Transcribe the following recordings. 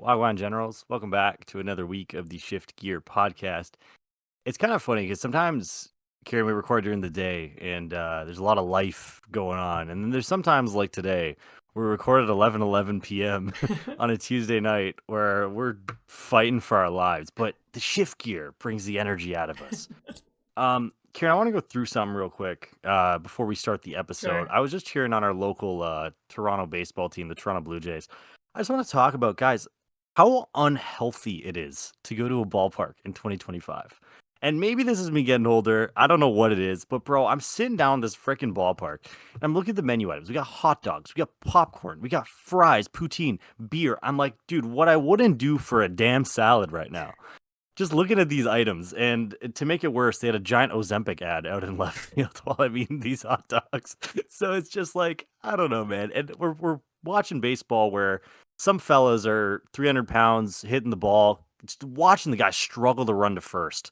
Wagwan Generals, welcome back to another week of the Shift Gear podcast. It's kind of funny because sometimes, Kieran, we record during the day and there's a lot of life going on. And then there's sometimes like today, we record at 11:11 p.m. on a Tuesday night where we're fighting for our lives. But the Shift Gear brings the energy out of us. Kieran, I want to go through something real quick before we start the episode. Sure. I was just cheering on our local Toronto baseball team, the Toronto Blue Jays. I just want to talk about, guys, how unhealthy it is to go to a ballpark in 2025. And maybe this is me getting older. I don't know what it is, but bro, I'm sitting down this freaking ballpark and I'm looking at the menu items. We got hot dogs, we got popcorn, we got fries, poutine, beer. I'm like, dude, what I wouldn't do for a damn salad right now. Just looking at these items, and to make it worse, they had a giant Ozempic ad out in left field while I'm eating these hot dogs. So it's just like, I don't know, man. And we're watching baseball where some fellas are 300 pounds hitting the ball, just watching the guy struggle to run to first.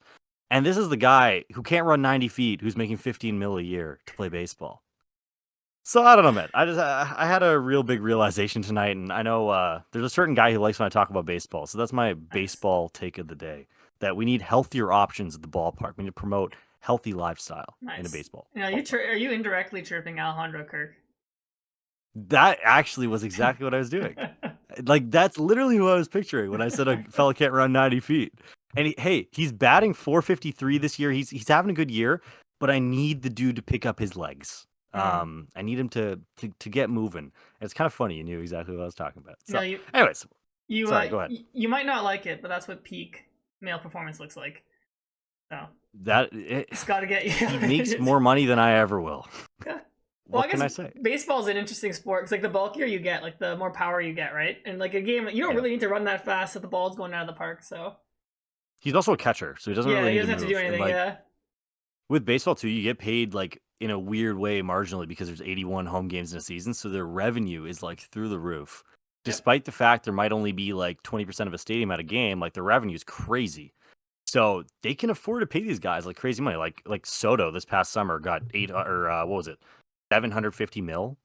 And this is the guy who can't run 90 feet, who's making 15 mil a year to play baseball. So I don't know, man. I had a real big realization tonight, and I know there's a certain guy who likes when I talk about baseball. So that's my Nice. baseball take of the day. That we need healthier options at the ballpark. We need to promote healthy lifestyle in a Nice. baseball You know, ballpark. are you indirectly chirping Alejandro Kirk? That actually was exactly what I was doing. Like that's literally who I was picturing when I said a fella can't run 90 feet. And he's batting 453 this year. He's having a good year, but I need the dude to pick up his legs. Mm. I need him to get moving. And it's kind of funny. You knew exactly what I was talking about. You know, So, anyways, you sorry. Go ahead. you might not like it, but that's what peak male performance looks like. So it's got to get you. He makes more money than I ever will. Yeah. Well, What I can guess I say? baseball's an interesting sport because like the bulkier you get, like the more power you get, right? And like a game, you don't Yeah. really need to run that fast if the ball's going out of the park. So He's also a catcher, so he doesn't yeah, really he need to doesn't have to do move. And anything. like Yeah. with baseball too, you get paid like in a weird way marginally because there's 81 home games in a season, so their revenue is like through the roof. Yep. Despite the fact there might only be like 20% of a stadium at a game, like the revenue is crazy. So they can afford to pay these guys like crazy money. Like Soto this past summer got what was it? 750 mil.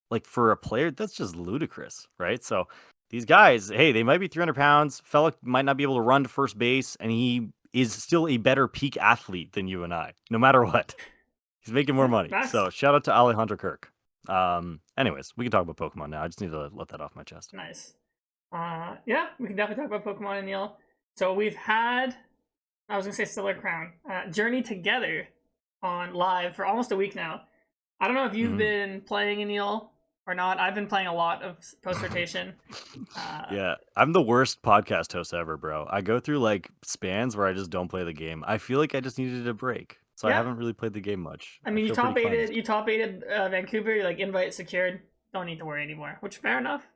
Like for a player, that's just ludicrous, right? So these guys, hey, they might be 300 pounds. Fella might not be able to run to first base, and he is still a better peak athlete than you and I, no matter what. He's making more Yeah. money. Max. So shout out to Alejandro Kirk. Anyways, we can talk about Pokemon now. I just need to let that off my chest. Nice. Yeah, we can definitely talk about Pokemon, Aneil. So we've had, I was gonna say Stellar Crown, Journey Together on live for almost a week now. I don't know if you've Mhm. been playing Aneil or not. I've been playing a lot of post rotation. Yeah, I'm the worst podcast host ever, bro. I go through like spans where I just don't play the game. I feel like I just needed a break, so I Yeah, haven't really played the game much. I I mean feel pretty cleansed. you top aided Vancouver, you're like invite secured. Don't need to worry anymore. Which fair enough.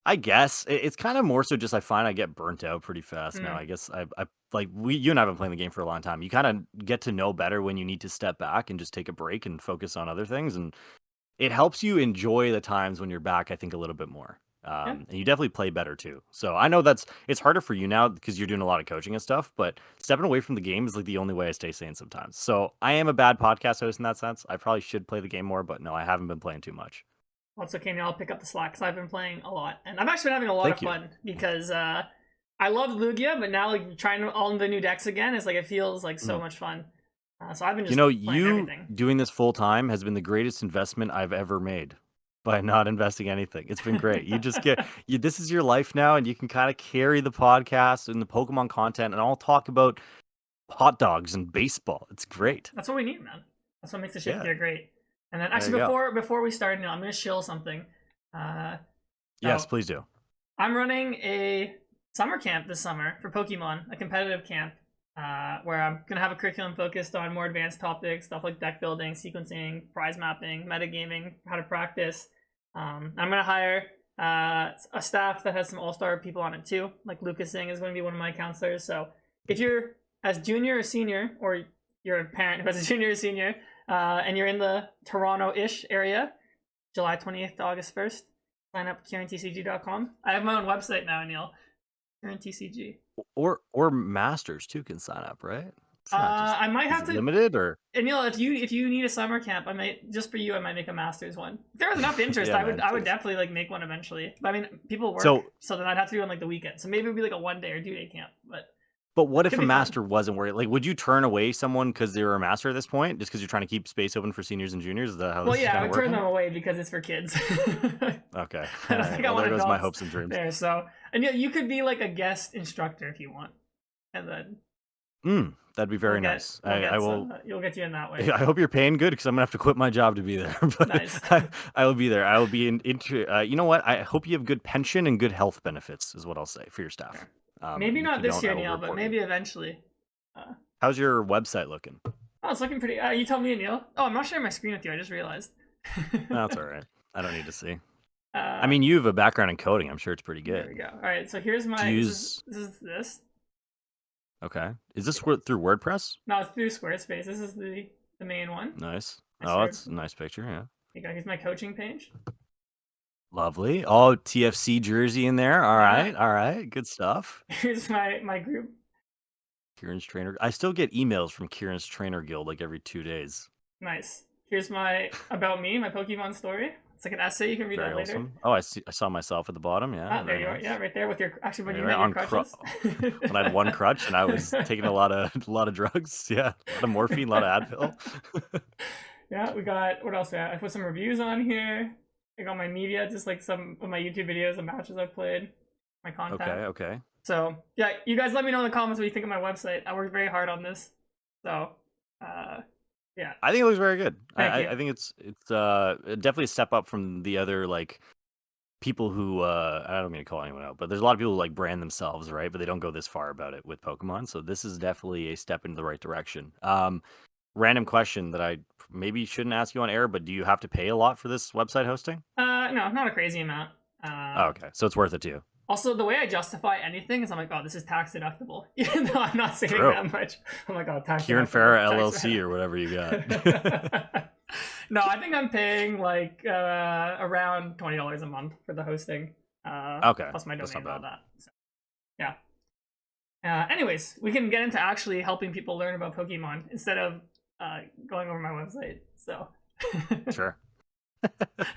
I guess it's kind of more so just I find I get burnt out pretty fast now. Mm. I guess I like you and I have been playing the game for a long time. You kind of get to know better when you need to step back and just take a break and focus on other things, and it helps you enjoy the times when you're back. I think a little bit more, Yeah. and you definitely play better too. So I know it's harder for you now because you're doing a lot of coaching and stuff. But stepping away from the game is like the only way I stay sane sometimes. So I am a bad podcast host in that sense. I probably should play the game more, but no, I haven't been playing too much. Well, it's okay. Now I'll pick up the slack because I've been playing a lot, and I've actually been having a lot of Thank you. fun because I loved Lugia, but now like trying all the new decks again is like it feels like so Mm. much fun. So I've been You just know, playing you everything. doing this full time has been the greatest investment I've ever made by not investing anything. It's been great. You just get this is your life now, and you can kind of carry the podcast and the Pokemon content, and I'll talk about hot dogs and baseball. It's Yeah, great. that's what we need, man. That's what makes the shift Yeah, gear great. And then there you actually go. before we start now, I'm gonna shill something. Uh, Yes, so please do. I'm running a summer camp this summer for Pokemon, a competitive camp, where I'm gonna have a curriculum focused on more advanced topics, stuff like deck building, sequencing, prize mapping, metagaming, how to practice. I'm gonna hire a staff that has some all-star people on it too. Like Lucas Singh is going to be one of my counselors. So if you're as junior or senior, or you're a parent who has a junior or senior, and you're in the Toronto-ish area, July 28th to August 1st, sign up at KieranTCG.com. I have my own website now, Neil. KieranTCG. Or masters too can sign up, right? It's not just. I might Is have it to. limited or? And if you need a summer camp, I might just for you. I might make a masters one. If there was enough interest, Yeah, man, I would please. definitely like make one eventually. But I mean, people work, So, so then I'd have to do it on like the weekend. So maybe it'd be like a 1 day or 2 day camp. But but what it if could a be fun. master wasn't where? Like, would you turn away someone because they were a master at this point, just because you're trying to keep space open for seniors and juniors? Is that how Well, this is yeah, I kind of would turn working? them away because it's for kids. Okay, I all don't right. think I Well, want there goes my adults hopes and dreams. there. So, and yeah, you could be like a guest instructor if you want, and then That'd be very nice. I will. you'll get you in that way. I hope you're paying good because I'm gonna have to quit my job to be there. But Nice. I will be there. I will be into. You know what? I hope you have good pension and good health benefits, is what I'll say for your staff. Sure. Maybe If not you this don't, year, I will Neil, but report you. maybe eventually. How's your website looking? Oh, it's looking pretty. You tell me, Neil. Oh, I'm not sharing my screen with you. I just realized. That's all right. I don't need to see. I uh, mean, you have a background in coding. I'm sure it's pretty there good. we go. All right, so here's Do my. you This use? is this. Okay. Is this through WordPress? No, it's through Squarespace. This is the main one. Nice. I Oh, started. that's a nice picture. Yeah. Here's my coaching page. Lovely. Oh, TFC jersey in there. All Yeah. right. All right. Good stuff. Here's my group. Kieran's Trainer. I still get emails from Kieran's Trainer Guild like every 2 days. Nice. Here's my about me, my Pokemon story. It's like an essay. You can read Very that later. awesome. Oh, I saw myself at the bottom. Yeah. There Very you are. nice. Yeah, right there with your when you Right met your crutches. when I had one crutch and I was taking a lot of drugs. Yeah, a lot of morphine, a lot of Advil. Yeah, we got what else? I put some reviews on here. I got my media, just like some of my YouTube videos and matches I've played, my content. Okay. So yeah, you guys let me know in the comments what you think of my website. I worked very hard on this. So yeah. I think it looks very good. Thank you. I think it's definitely a step up from the other like people who I don't mean to call anyone out, but there's a lot of people who like brand themselves, right? But they don't go this far about it with Pokemon. So this is definitely a step in the right direction. Random question that I maybe shouldn't ask you on air, but do you have to pay a lot for this website hosting? No, not a crazy amount. Oh, okay, so it's worth it to you. Also, the way I justify anything is I'm like, oh, this is tax deductible. Even though I'm not saving True. that much. I'm like, oh, tax Kieran deductible. Farah tax LLC or whatever you got. No, I think I'm paying like around $20 a month for the hosting. Okay. Plus my That's domain not and all bad. that. So, yeah. Anyways, we can get into actually helping people learn about Pokemon instead of going over my website. So. Sure.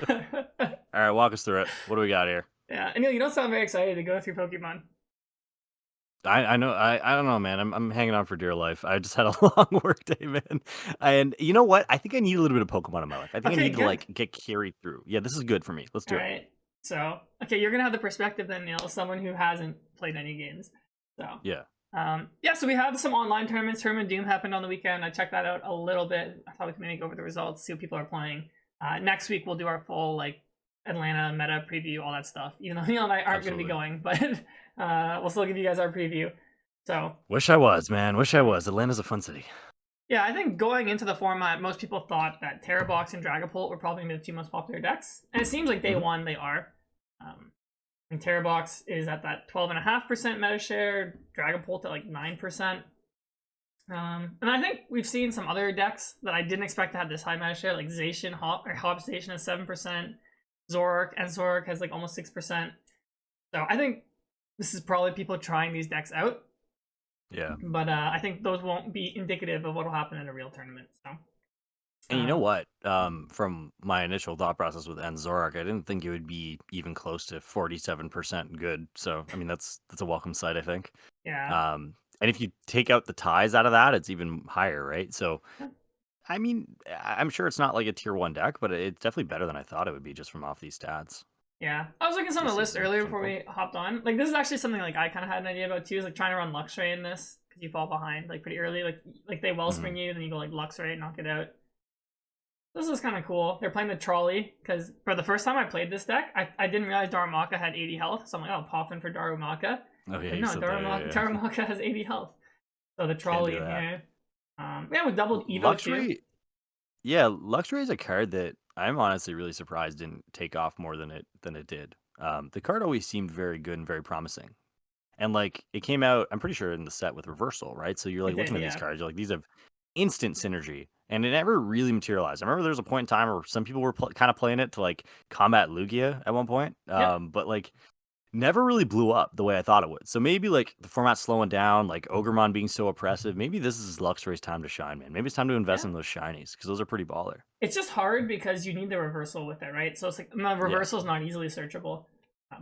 All right, walk us through it. What do we got here? Yeah, Aneil, you don't sound very excited to go through Pokemon. I know I don't know, man. I'm hanging on for dear life. I just had a long work day, man. And you know what? I think I need a little bit of Pokemon in my life. I think I Okay, need to good. like get carried through. Yeah, this is good for me. Let's do All it. right. So, okay, you're gonna have the perspective then, Neil, someone who hasn't played any games. So, Yeah. yeah. So we have some online tournaments. Tournament Doom happened on the weekend. I checked that out a little bit. I thought we could maybe go over the results, see what people are playing. Next week we'll do our full like Atlanta meta preview, all that stuff. Even though Neil and I aren't going to be going, but we'll still give you guys our preview. So Wish I was, man. Wish I was. Atlanta's a fun city. yeah, I think going into the format, most people thought that Tera Box and Dragapult were probably the two most popular decks, and it seems like day one they are. And Tera Box is at that 12.5% meta share, Dragapult at like 9%. And I think we've seen some other decks that I didn't expect to have this high meta share, like Zacian Hop Station has 7%, Zoroark has like almost 6%. So I think this is probably people trying these decks out. Yeah. But I think those won't be indicative of what will happen in a real tournament. So. And you know what? From my initial thought process with Zoroark, I didn't think it would be even close to 47% good. So I mean that's a welcome sight, I think. Yeah. And if you take out the ties out of that, it's even higher, right? So I mean, I'm sure it's not like a tier 1 deck, but it's definitely better than I thought it would be just from off these stats. Yeah, I was looking at some of the list earlier before we hopped on. Like, this is actually something like I kind of had an idea about too. Is like trying to run Luxray in this because you fall behind like pretty early. Like they Wellspring you, then you go like Luxray, knock it out. This is kind of cool. They're playing the trolley because for the first time I played this deck, I didn't realize Darumaka had 80 health. So I'm like, oh, pop in for Darumaka. Okay, no, Darumaka has 80 health. So the trolley in here. Yeah, with doubled Evo Luxray, too. Yeah, Luxray is a card that I'm honestly really surprised didn't take off more than it did. The card always seemed very good and very promising. And like it came out, I'm pretty sure in the set with reversal, right? So you're like looking at these cards, you're like, these have instant synergy, and it never really materialized. I remember there was a point in time where some people were kind of playing it to like combat Lugia at one point, but like never really blew up the way I thought it would. So maybe like the format's slowing down, like Ogremon being so oppressive. Maybe this is Luxray's time to shine, man. Maybe it's time to invest Yeah. in those shinies because those are pretty baller. It's just hard because you need the reversal with it, right? So it's like the Yeah. reversal is not easily searchable,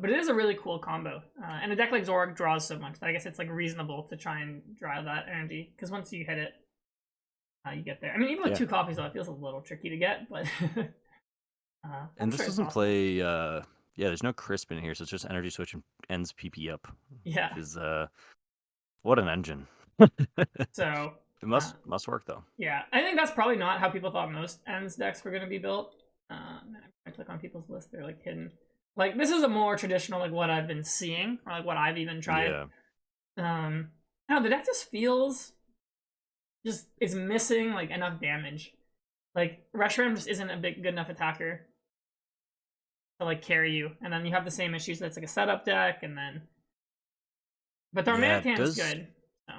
but it is a really cool combo. And a deck like Zoroark draws so much that I guess it's like reasonable to try and draw that energy because once you hit it, you get there. I mean, even with Yeah. 2 copies though, it feels a little tricky to get, but And this sure doesn't possible. play. Yeah, there's no crisp in here, so it's just energy switch and ends PP up. Yeah. Which is what an engine. So It must work though. yeah, I think that's probably not how people thought most ends decks were going to be built. I click on people's list; they're like hidden. Like this is a more traditional, like what I've been seeing, or like what I've even tried. Yeah. I don't know, the deck just feels it's missing like enough damage. Like Reshiram just isn't a big good enough attacker to like carry you, and then you have the same issues that's like a setup deck, and then but Yeah, it Darmanitan's does. good. So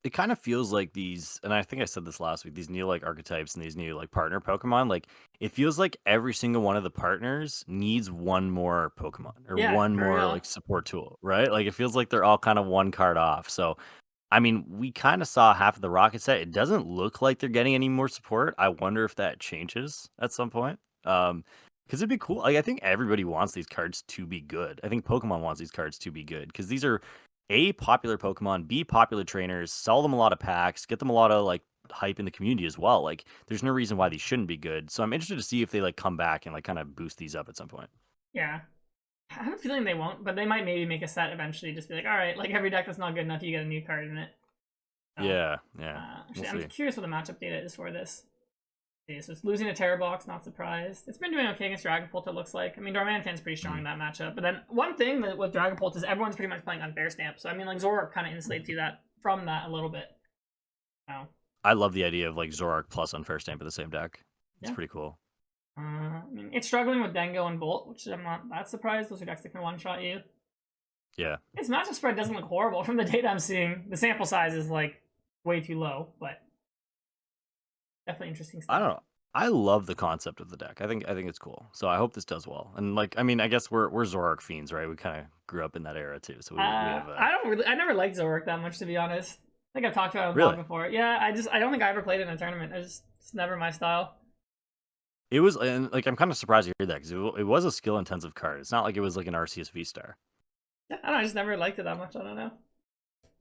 It kind of feels like these, and I think I said this last week, these new like archetypes and these new like partner Pokemon, like it feels like every single one of the partners needs one more Pokemon or yeah, one for more real. like support tool, right? Like it feels like they're all kind of one card off. So I mean, we kind of saw half of the rocket set. It doesn't look like they're getting any more support. I wonder if that changes at some point. Because it'd be cool. Like I think everybody wants these cards to be good. I think Pokemon wants these cards to be good because these are A, popular Pokemon, B, popular trainers, sell them a lot of packs, get them a lot of like hype in the community as well. Like there's no reason why these shouldn't be good. So I'm interested to see if they like come back and like kind of boost these up at some point. Yeah, I have a feeling they won't, but they might maybe make a set eventually. Just be like, all right, like every deck that's not good enough, you get a new card in it. So, Yeah, yeah. We'll actually, I'm see. curious what the matchup data is for this. Okay, so it's losing to Tera Box, not surprised. It's been doing okay against Dragapult, it looks like. I mean, Darmanitan's pretty strong Mhm. in that matchup. But then one thing that with Dragapult is everyone's pretty much playing on Bear Stamp. So I mean, like Zoroark kind of insulates you that from that a little bit. So I love the idea of like Zoroark plus Unfair Stamp in the same deck. It's yeah. pretty cool. I mean, it's struggling with Dengo and Bolt, which I'm not that surprised. Those are decks that can one-shot you. Yeah. Its matchup spread doesn't look horrible from the data I'm seeing. The sample size is like way too low, but definitely interesting I stuff. don't know. I love the concept of the deck. I think it's cool. So I hope this does well. And like I mean, I guess we're Zoroark fiends, right? We kind of grew up in that era too. So we have a I never liked Zoroark that much to be honest. I think I've talked about it on blog really. before. Yeah, I don't think I ever played it in a tournament. It's never my style. It was and like I'm kind of surprised to hear that because it was a skill intensive card. It's not like it was like an RCSV star. Yeah, I don't know, I just never liked it that much. I don't know.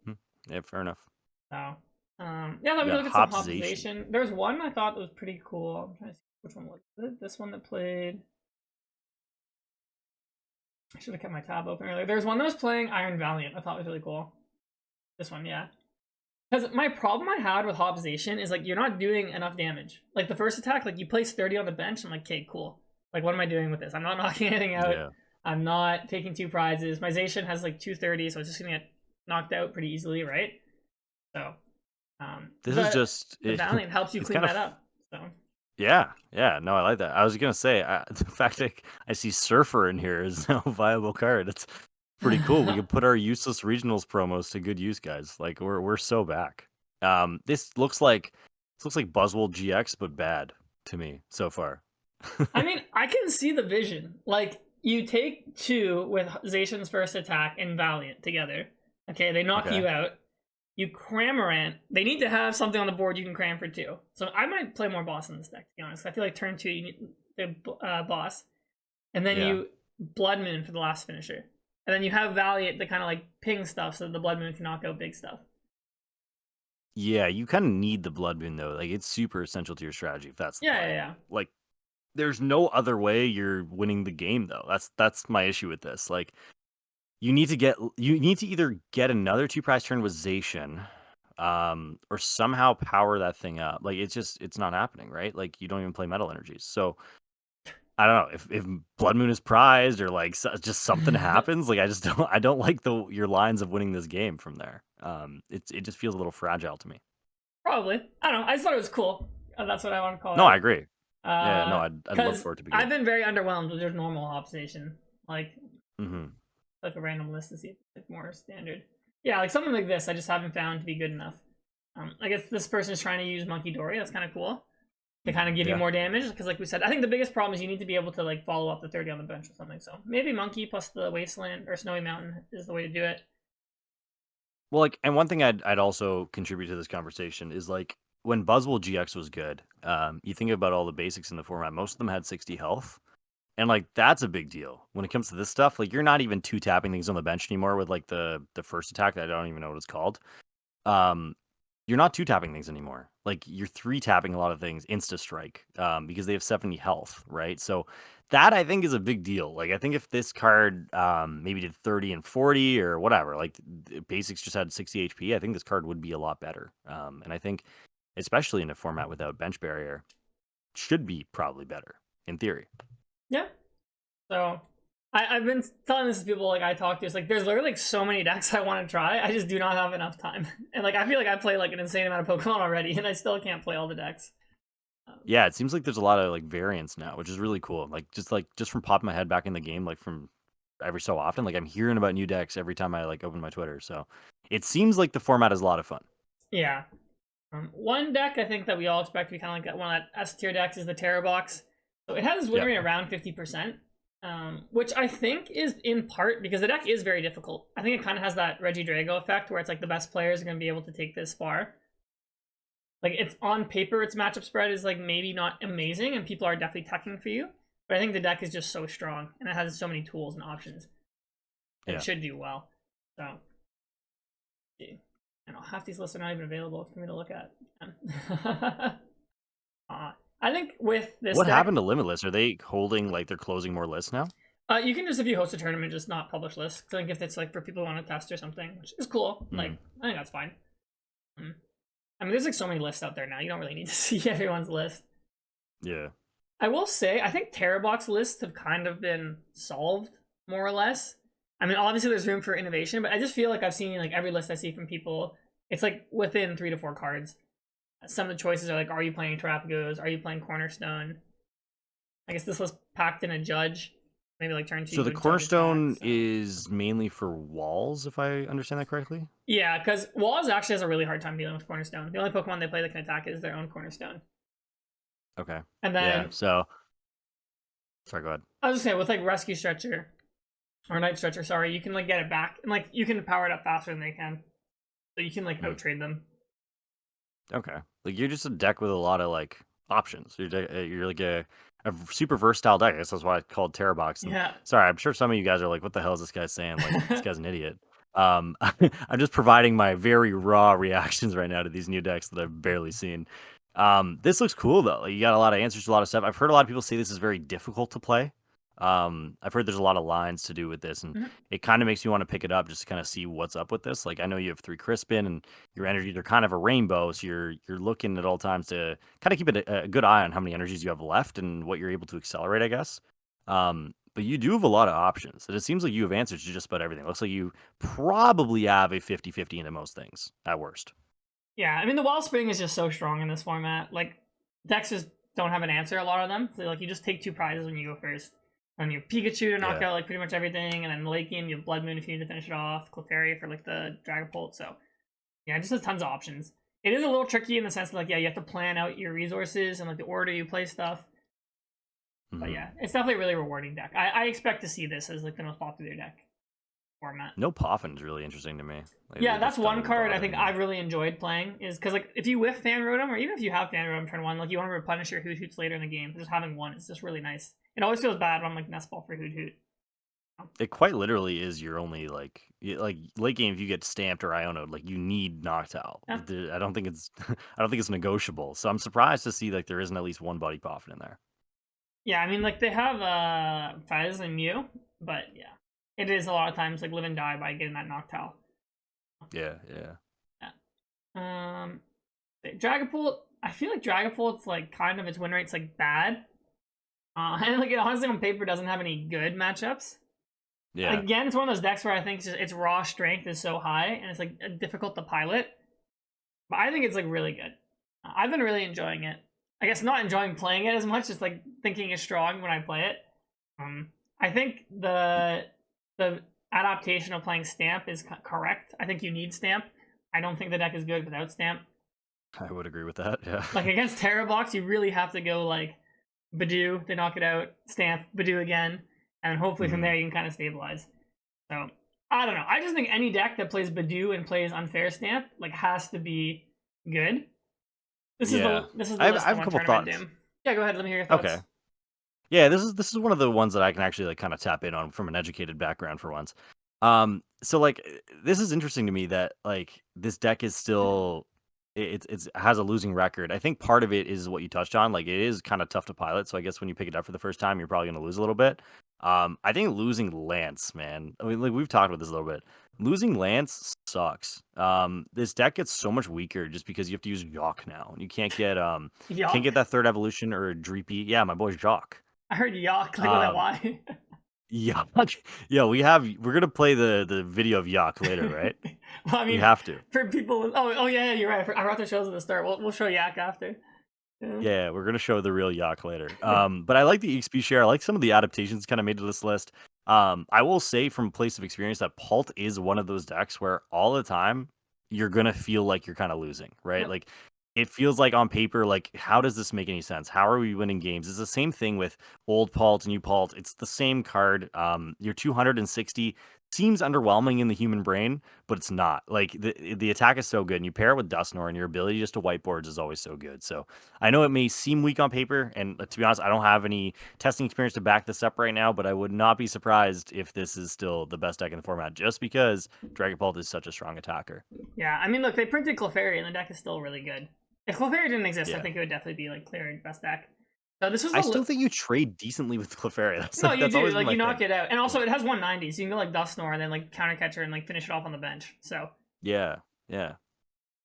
Hmm. Yeah, fair enough. So, yeah, let We me got look at some Hopzation. optimization. There was one I thought was pretty cool. I'm trying to see which one was it. This one that played. I should have kept my tab open earlier. There's one that was playing Iron Valiant. I thought was really cool. This one, yeah. Because my problem I had with Hopzation is like you're not doing enough damage. Like the first attack, like you place 30 on the bench. I'm like, okay, cool. Like what am I doing with this? I'm not knocking anything out. Yeah. I'm not taking 2 prizes. My Zacian has like 230, so it's just gonna get knocked out pretty easily, right? So, This is just the Valiant helps you it's clean kind of that up. So yeah, yeah. No, I like that. I was gonna say the fact that I see Surfer in here is now a viable card. It's pretty cool. We could put our useless regionals promos to good use, guys. Like we're so back. This looks like Buzzwole GX, but bad to me so far. I mean, I can see the vision. Like you take 2 with Zacian's first attack and Valiant together. Okay, they knock Okay. you out. You Cramorant. They need to have something on the board you can cram for 2. So I might play more boss in this deck, to be honest. I feel like turn 2 you need the boss, and then Yeah. you Blood Moon for the last finisher, and then you have Valiant to kind of like ping stuff so that the Blood Moon can knock out big stuff. Yeah, you kind of need the Blood Moon though. Like it's super essential to your strategy if that's the Yeah, yeah, play. yeah. Like there's no other way you're winning the game though. That's my issue with this. Like you need to either get another 2 prize turn with Zacian, or somehow power that thing up. Like it's not happening, right? Like you don't even play metal energies. So I don't know if Blood Moon is prized or like just something happens. Like I don't like your lines of winning this game from there. It just feels a little fragile to me. Probably. I don't know. I just thought it was cool. That's what I want to call No, I out. agree. Yeah, no, I'd love Because for it to be I've good. been very underwhelmed with just normal Hopstation. Hmm. Like a random list to see if it's like more standard. Yeah, like something like this, I just haven't found to be good enough. I guess this person is trying to use Monkey Dory. That's kind of cool. to kind of give you Yeah. more damage. Because like we said, I think the biggest problem is you need to be able to like follow up the 30 on the bench or something. So maybe Monkey plus the Wasteland or Snowy Mountain is the way to do it. Well, like, and one thing I'd also contribute to this conversation is like when Buzzwole GX was good, you think about all the basics in the format, most of them had 60 health. And like that's a big deal. When it comes to this stuff, like you're not even two tapping things on the bench anymore with like the first attack that I don't even know what it's called. Um you're not two tapping things anymore. Like you're three tapping a lot of things insta strike because they have 70 health, right? So that I think is a big deal. Like I think if this card maybe did 30 and 40 or whatever, like basics just had 60 HP, I think this card would be a lot better. And I think especially in a format without bench barrier should be probably better in theory. Yeah. So I've been telling this to people like I talk to. It's like there's literally like so many decks I want to try. I just do not have enough time. And like I feel like I play like an insane amount of Pokemon already, and I still can't play all the decks. Yeah, it seems like there's a lot of like variance now, which is really cool. Like just from popping my head back in the game, like from every so often, like I'm hearing about new decks every time I like open my Twitter. So it seems like the format is a lot of fun. Yeah. One deck I think that we all expect to be kind of like one of that S tier decks is the Tera Box. So it has win rate around 50%, which I think is in part because the deck is very difficult. I think it kind of has that Regidrago effect where it's like the best players are going to be able to take this far. Like it's on paper, its matchup spread is like maybe not amazing, and people are definitely teching for you. But I think the deck is just so strong, and it has so many tools and options. It should do well. So, I know half these lists are not even available for me to look at. I think with this What deck, happened to Limitless? Are they holding like they're closing more lists now? you can just if you host a tournament, just not publish lists. I think if it's like for people who want to test or something, which is cool. Like I think that's fine. I mean, there's like so many lists out there now. You don't really need to see everyone's list. Yeah. I will say, I think Tera Box lists have kind of been solved more or less. I mean, obviously there's room for innovation, but I just feel like I've seen like every list I see from people, it's like within 3 to 4 cards. Some of the choices are like, are you playing Terrapagos? Are you playing Cornerstone? I guess this list packed in a Judge. Maybe like turn 2. So the Cornerstone attack, so. is mainly for walls, if I understand that correctly. Yeah, because Walls actually has a really hard time dealing with Cornerstone. The only Pokemon they play that can attack is their own Cornerstone. Okay. And then Yeah. So sorry, go ahead. I was just saying with like Rescue Stretcher or Night Stretcher, sorry, you can like get it back and like you can power it up faster than they can, so you can like out trade them. Okay. Like you're just a deck with a lot of like options. You're like a super versatile deck. I guess that's why I called Terra Box. And, Yeah. sorry, I'm sure some of you guys are like, what the hell is this guy saying? Like this guy's an idiot. I'm just providing my very raw reactions right now to these new decks that I've barely seen. This looks cool though. Like, you got a lot of answers to a lot of stuff. I've heard a lot of people say this is very difficult to play. I've heard there's a lot of lines to do with this, and it kind of makes me want to pick it up just to kind of see what's up with this. Like I know you have 3 Crispin, and your energies are kind of a rainbow, so you're looking at all times to kind of keep a good eye on how many energies you have left and what you're able to accelerate, I guess. But you do have a lot of options, and it seems like you have answers to just about everything. It looks like you probably have a 50-50 into most things at worst. Yeah, I mean the Wellspring is just so strong in this format. Like decks just don't have an answer. A lot of them. So like you just take 2 prizes when you go first. And you have Pikachu to knock out like pretty much everything, and then Lakian, you have Blood Moon if you need to finish it off, Clefairy for like the Dragapult. So yeah, it just has tons of options. It is a little tricky in the sense that like yeah, you have to plan out your resources and like the order you play stuff. But yeah, it's definitely a really rewarding deck. I expect to see this as like the most popular deck format. No Poffin is really interesting to me. Like, yeah, that's one card I think I've really enjoyed playing is because like if you whiff Fan Rotom, or even if you have Fan Rotom turn 1, like you want to replenish your Hoot Hoots later in the game, just having one is just really nice. It always feels bad when I'm like Nest Ball for Hoot Hoot. It quite literally is your only like late game. If you get stamped or Ionoed, like you need Noctowl. Yeah. I don't think it's negotiable. So I'm surprised to see like there isn't at least one Buddy Poffin in there. Yeah, I mean like they have Fez and Mew, but yeah, it is a lot of times like live and die by getting that Noctowl. Yeah. Dragapult. I feel like Dragapult's like kind of its win rate's like bad. And like it honestly on paper doesn't have any good matchups. Yeah. Again, it's one of those decks where I think its raw strength is so high and it's like difficult to pilot. But I think it's like really good. I've been really enjoying it. I guess not enjoying playing it as much, just like thinking it's strong when I play it. I think the adaptation of playing Stamp is correct. I think you need Stamp. I don't think the deck is good without Stamp. I would agree with that. Yeah. Like against Tera Box, you really have to go like Badoo, they knock it out, stamp, Badoo again, and hopefully from Mhm. there you can kind of stabilize. So I don't know. I just think any deck that plays Badoo and plays Unfair Stamp like has to be good. Yeah. This is I the have I list I have a want couple tournament thoughts. doom. Yeah, go ahead. Let me hear your Okay. thoughts. Yeah, this is one of the ones that I can actually like kind of tap in on from an educated background for once. So like this is interesting to me that like this deck is still it's has a losing record. I think part of it is what you touched on. Like it is kind of tough to pilot. So I guess when you pick it up for the first time, you're probably gonna lose a little bit. I think losing Lance, man. I mean, like we've talked about this a little bit. Losing Lance sucks. This deck gets so much weaker just because you have to use Jock now. You can't Yuck. get that third evolution or a Dreepy. Yeah, my boy's Jock. I heard yuck. Like with that Um, Y. Yuck. Yeah, we're gonna play the video of Yuck later, right? Well, I We mean, have to. for people. Oh, yeah, you're right. I brought the shows at the start. We'll show Yak after. Yeah. Yeah, we're gonna show the real Yuck later. But I like the XP share. I like some of the adaptations kind of made to this list. I will say from place of experience that Pult is one of those decks where all the time you're gonna feel like you're kind of losing, right? Yep. Like it feels like on paper, like how does this make any sense? How are we winning games? It's the same thing with old Pult, new Pult. It's the same card. Your 260 seems underwhelming in the human brain, but it's not. Like the attack is so good, and you pair it with Dusknoir, and your ability just to whiteboards is always so good. So I know it may seem weak on paper, and to be honest, I don't have any testing experience to back this up right now, but I would not be surprised if this is still the best deck in the format, just because Dragapult is such a strong attacker. Yeah, I mean, look, they printed Clefairy, and the deck is still really good. If Clefairy didn't exist, I Yeah. think it would definitely be like clear best deck. So this was I a still think you trade decently with Clefairy. That's no, like you that's do always been like my you knock thing. it out, and also it has 190, so you can go like Dusknoir and then like Countercatcher and like finish it off on the bench. So Yeah, yeah.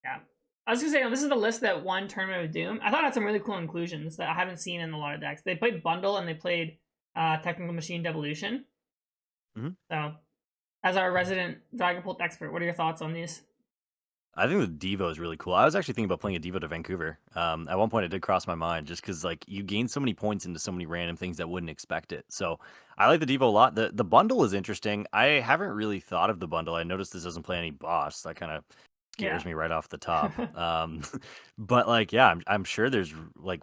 yeah, I was gonna say this is the list that won Tournament of Doom. I thought it had some really cool inclusions that I haven't seen in a lot of decks. They played Bundle and they played Technical Machine Devolution. Mhm. So, as our resident Dragapult expert, what are your thoughts on these? I think the Devo is really cool. I was actually thinking about playing a Devo to Vancouver. At one point, it did cross my mind just because like you gain so many points into so many random things that wouldn't expect it. So I like the Devo a lot. The bundle is interesting. I haven't really thought of the bundle. I noticed this doesn't play any boss. That kind of Yeah. scares me right off the top. But like, yeah, I'm sure there's like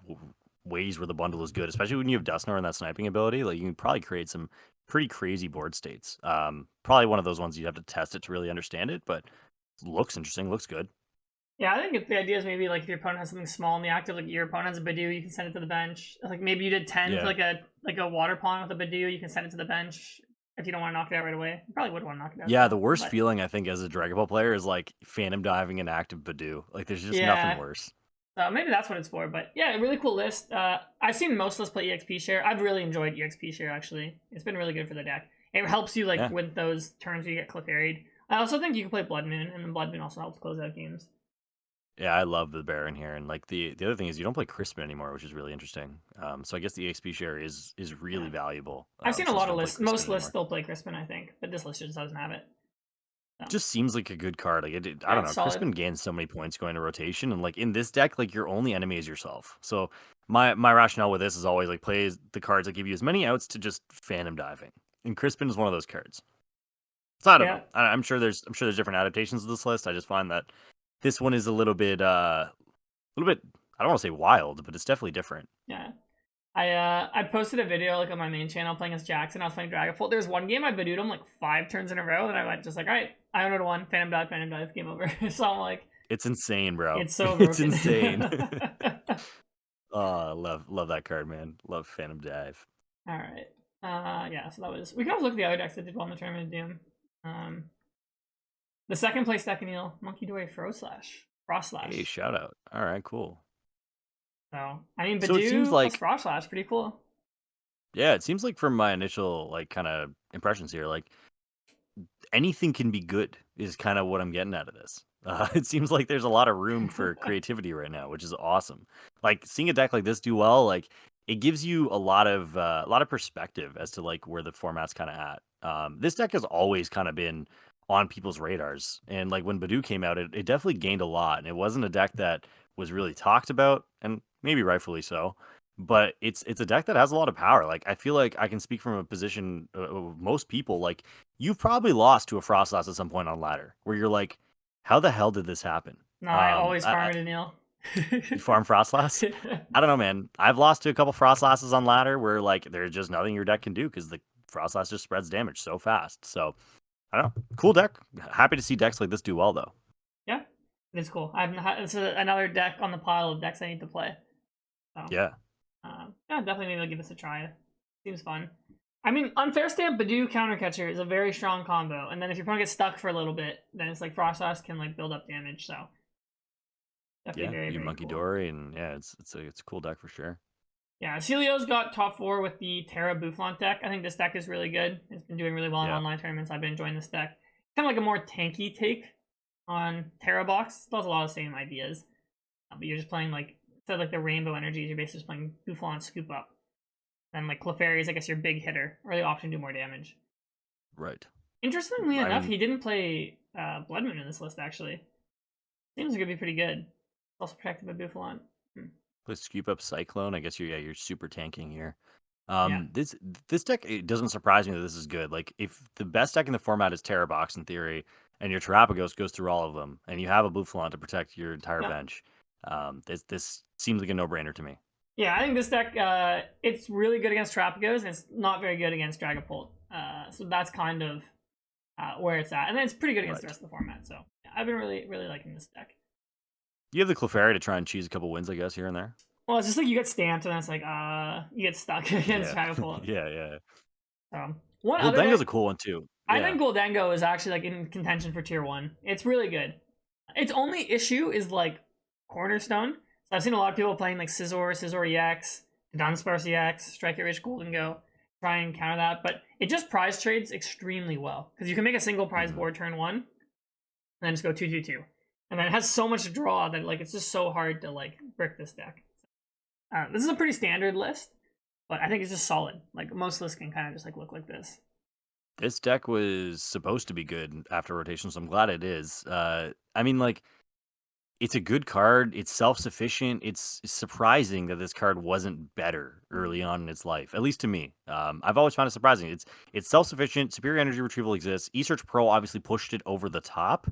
ways where the bundle is good, especially when you have Dusknoir and that sniping ability. Like you can probably create some pretty crazy board states. Probably one of those ones you'd have to test it to really understand it, but looks interesting, looks good. Yeah, I think the idea is maybe like if your opponent has something small in the active, like your opponent has a Badoo, you can send it to the bench. Like maybe you did 10 to Yeah. like a water pawn with a Badoo, you can send it to the bench if you don't want to knock it out right away. You probably would want to knock it out Yeah, though. the worst But feeling I think as a Dragon Ball player is like Phantom diving an active Badoo. Like there's just nothing yeah, worse. so maybe that's what it's for. But yeah, a really cool list. I've seen most lists play EXP share. I've really enjoyed EXP share actually. It's been really good for the deck. It helps you like Yeah. with those turns where you get Clefairy'd. I also think you can play Blood Moon, and then Blood Moon also helps close out games. Yeah, I love the Baron here. And like the other thing is you don't play Crispin anymore, which is really interesting. So I guess the EXP share is really Yeah, valuable. I've seen a Since you lot of don't play lists. Crispin Most lists anymore. still play Crispin, I think, but this list just doesn't have it. So Just seems like a good card. Like I yeah, don't it's know. solid. Crispin gains so many points going to rotation, and like in this deck, like your only enemy is yourself. So my rationale with this is always like play the cards that give you as many outs to just Phantom diving. And Crispin is one of those cards. So I don't Yeah, know. I'm sure there's different adaptations of this list. I just find that this one is a little bit I don't want to say wild, but it's definitely different. yeah. I posted a video like on my main channel playing as Jackson. I was playing Dragapult. There was one game I badooed him like 5 turns in a row, and I went just like, all right, I owned one, Phantom dive, game over. So I'm like, It's insane, bro. it's so It's broken. insane. Oh, I love that card, man. Love Phantom Dive. All right. Yeah. So that was. We can also look at the other decks that did well in the Tournament of Doom. The second place deck, Aneil, Monkey Dory Frost Hey, Slash. shout out. All right, cool. So I mean, So it seems Badoo plus like Frost Slash, pretty cool. yeah, it seems like from my initial like kind of impressions here, like anything can be good is kind of what I'm getting out of this. It seems like there's a lot of room for creativity right now, which is awesome. Like seeing a deck like this do well, like it gives you a lot of perspective as to like where the format's kind of at. This deck has always kind of been on people's radars, and like when Badoo came out, it definitely gained a lot, and it wasn't a deck that was really talked about, and maybe rightfully so. But it's a deck that has a lot of power. Like I feel like I can speak from a position of most people. Like you've probably lost to a Frostlass at some point on ladder where you're like, how the hell did this happen? No, I always farm it, Aneil. You farm Frostlass? I don't know, man. I've lost to a couple Frostlasses on ladder where like there's just nothing your deck can do because the Frostlass just spreads damage so fast. So I don't know. Cool deck. Happy to see decks like this do well though. Yeah, it's cool. It's another deck on the pile of decks I need to play. So, Yeah. yeah, definitely maybe I'll give this a try. Seems fun. I mean, Unfair Stamp Badoo Countercatcher is a very strong combo, and then if your opponent gets stuck for a little bit, then it's like Frostlass can like build up damage. So definitely Yeah, very you very Monkey cool. Dory, and yeah, it's a cool deck for sure. Yeah, Celio's got top 4 with the Tera Box deck. I think this deck is really good. It's been doing really well in Yeah. online tournaments. I've been enjoying this deck. Kind of like a more tanky take on Tera Box. It does a lot of the same ideas, but you're just playing like instead of like the rainbow energies, you're basically just playing Buffon Scoop Up. And like Clefairy is, I guess, your big hitter, or the option to do more damage. Right. Interestingly I enough, mean, he didn't play Blood Moon in this list, actually. Seems like it'd be pretty good. Also protected by Buffon. play Scoop Up Cyclone. I guess you're super tanking here. Yeah. This deck, it doesn't surprise me that this is good. Like if the best deck in the format is Tera Box in theory, and your Terrapagos goes through all of them, and you have a Buffalon to protect your entire Yeah. bench, this seems like a no-brainer to me. Yeah, I think this deck, it's really good against Terrapagos, and it's not very good against Dragapult. So that's kind of where it's at. And then it's pretty good against the Right. rest of the format. So yeah, I've been really, really liking this deck. You have the Clefairy to try and cheese a couple wins, I guess, here and there. Well, it's just like you get stamped, and then it's like, you get stuck against Yeah, Dragapult. yeah. One other Guldengo's deck, a cool one too. I Yeah. think Goldango is actually like in contention for tier 1. It's really good. Its only issue is like Cornerstone. So I've seen a lot of people playing like Scizor EX, Dunsparce EX, Strike It Rich, Goldengo, try and counter that. But it just prize trades extremely well because you can make a single prize board turn 1, and then just go 2/2/2, and then it has so much draw that like it's just so hard to like brick this deck. This is a pretty standard list, but I think it's just solid. Like most lists can kind of just like look like this. This deck was supposed to be good after rotation, so I'm glad it is. I mean, like, it's a good card. It's self-sufficient. It's surprising that this card wasn't better early on in its life, at least to me. I've always found it surprising. It's self-sufficient. Superior energy retrieval exists. Esearch Pro obviously pushed it over the top,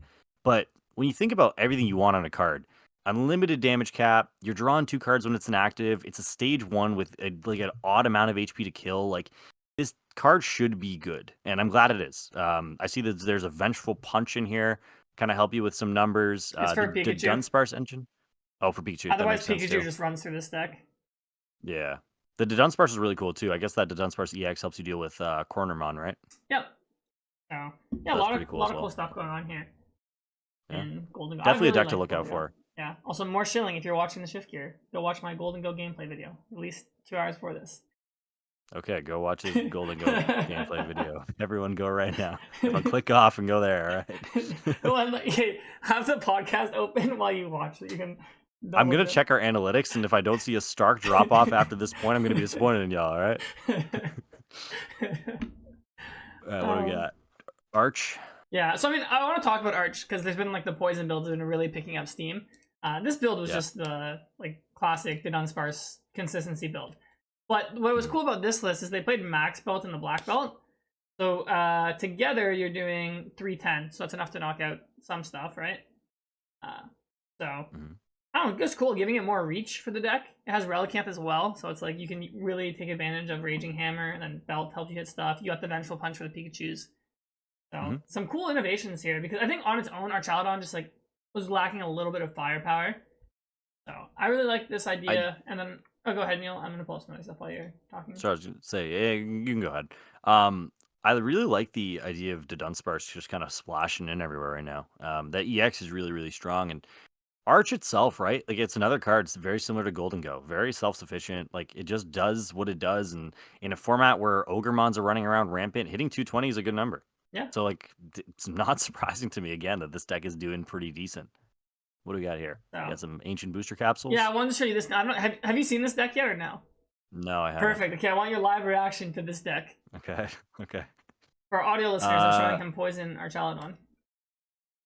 but when you think about everything you want on a card, unlimited damage cap. You're drawing 2 cards when it's inactive. It's a stage 1 with like an odd amount of HP to kill. Like this card should be good, and I'm glad it is. I see that there's a Vengeful Punch in here. Kind of help you with some numbers. It's for The Pikachu. Dunsparce engine. Oh, for Pikachu, that Otherwise, makes sense Pikachu too. just runs through this deck. Yeah, the Dunsparce is really cool too. I guess that Dunsparce EX helps you deal with Cornermon, right? Yep. So yeah, So a that's lot pretty of cool as cool well. stuff going on here Yeah, in Golden Go. I definitely a really deck to like look out Golden Go. for. Yeah. Also, more shilling if you're watching the Shift Gear. Go watch my Golden Go gameplay video. At least 2 hours for this. Okay, go watch his Golden Go gameplay video. Everyone go right now. Everyone click off and go there, all right? Have the podcast open while you watch it. You can I'm double going to dip. check our analytics, and if I don't see a stark drop off after this point, I'm going to be disappointed in y'all, all right? What do we got? Arch? Yeah, so I mean, I want to talk about Arch because there's been like the poison builds have been really picking up steam. This build was Yeah. just the like classic the Dunsparce consistency build. But what was cool about this list is they played Max Belt and the Black Belt. So together you're doing 310, so that's enough to knock out some stuff, right? So I don't know, it's cool giving it more reach for the deck. It has Relicanth as well, so it's like you can really take advantage of Raging Hammer, and then Belt helps you hit stuff. You got the Vengeful Punch for the Pikachus. So some cool innovations here because I think on its own, Archaludon just like was lacking a little bit of firepower. So I really like this idea. And then go ahead, Neil. I'm gonna pull some other stuff while you're talking. So I was going to say, yeah, you can go ahead. I really like the idea of the Dunsparce just kind of splashing in everywhere right now. That EX is really, really strong. And Arch itself, right? Like it's another card. It's very similar to Golden Go. Very self-sufficient. Like it just does what it does. And in a format where Ogremons are running around rampant, hitting 220 is a good number. Yeah. So like it's not surprising to me again that this deck is doing pretty decent. What do we got here? So, We got some ancient booster capsules. yeah, I wanted to show you this. I'm not, have you seen this deck yet or no? No, I haven't. Perfect. Okay, I want your live reaction to this deck. Okay. Okay. For our audio listeners, I'm showing him Poison Archaludon.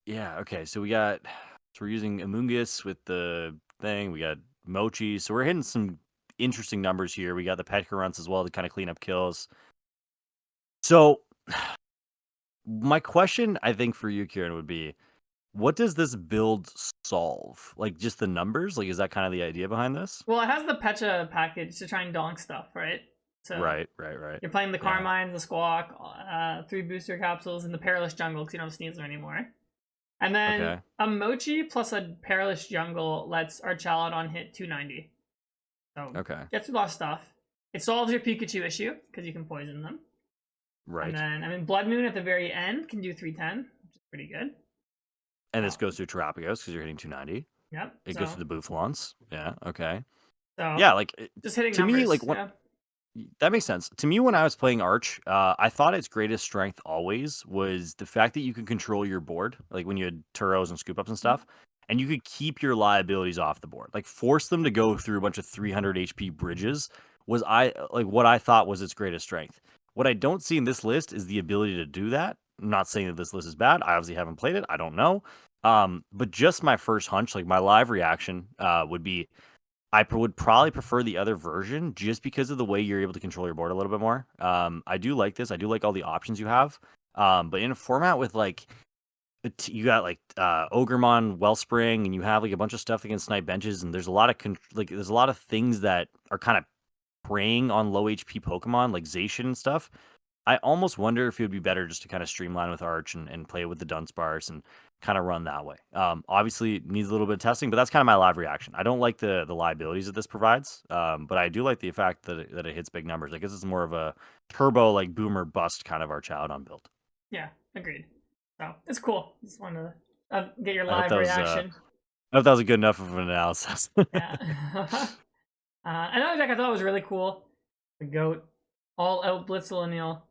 Yeah. Okay. So we're using Amoonguss with the thing. We got Mochi. So we're hitting some interesting numbers here. We got the Petka runs as well to kind of clean up kills. So my question, I think, for you, Kieran, would be: What does this build solve? Like just the numbers? Like is that kind of the idea behind this? Well, it has the Pecha package to try and donk stuff, right? So Right. you're playing the Yeah. Carmines, the Squawk, 3 booster capsules, and the Perilous Jungle because you don't have Sneasler anymore. And then Okay. a Mochi plus a Perilous Jungle lets Archaludon hit 290. So Okay. gets a lot of stuff. It solves your Pikachu issue because you can poison them. And Right. then, I mean, Blood Moon at the very end can do 310, which is pretty good. And this goes through Terrapagos because you're hitting 290. Yep. It goes through the Bouffalons. Yeah. Okay. So Yeah. Like just hitting to me, like numbers. what Yeah. that makes sense. To me, when I was playing Arch, I thought its greatest strength always was the fact that you could control your board, like when you had Turos and scoop ups and stuff, and you could keep your liabilities off the board, like force them to go through a bunch of 300 HP bridges. Was what I thought was its greatest strength. What I don't see in this list is the ability to do that. I'm not saying that this list is bad. I obviously haven't played it. I don't know. But just my first hunch, like my live reaction, would be would probably prefer the other version just because of the way you're able to control your board a little bit more. I do like this. I do like all the options you have. But in a format with like you got like Ogremon, Wellspring, and you have like a bunch of stuff that can snipe benches, and there's a lot of there's a lot of things that are kind of preying on low HP Pokemon like Zacian and stuff. I almost wonder if it would be better just to kind of streamline with Arch and play with the Dunsparce and kind of run that way. Obviously, it needs a little bit of testing, but that's kind of my live reaction. I don't like the liabilities that this provides, but I do like the fact that it hits big numbers. I guess it's more of a turbo, like boomer bust kind of Archaludon build. Yeah. Agreed. So it's cool. Just wanted to get your I hope live that was reaction. I hope that was a good enough of an analysis. Yeah. Another deck I thought was really cool. The Goat. All out Blitzel Aneil.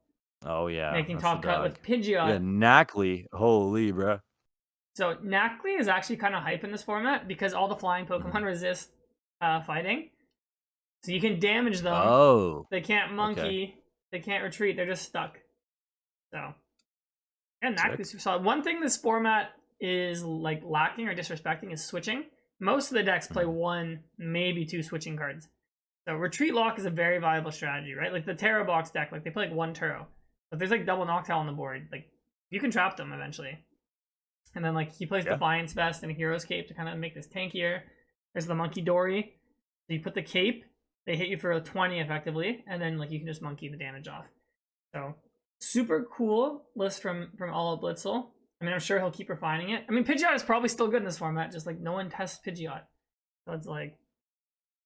Oh yeah, Making that's the top cut dog. with Pidgeot. Yeah, Knackley, holy bro. So Knackley is actually kind of hype in this format because all the flying Pokemon resist fighting. So you can damage them. Oh, They can't monkey. okay. They can't retreat. They're just stuck. So yeah, Sick. Knackley's super solid. One thing this format is like lacking or disrespecting is switching. Most of the decks play one, maybe two switching cards. So retreat lock is a very viable strategy, right? Like the Tera Box deck, like they play like one Turo. But there's like double Noctowl on the board. Like you can trap them eventually. And then like he plays Yeah. Defiance Vest and a Hero's Cape to kind of make this tankier. There's the Monkey Dory. So you put the cape, they hit you for a 20 effectively, and then like you can just monkey the damage off. So super cool list from All Out Blitzel. I mean, I'm sure he'll keep refining it. I mean, Pidgeot is probably still good in this format, just like no one tests Pidgeot. So it's like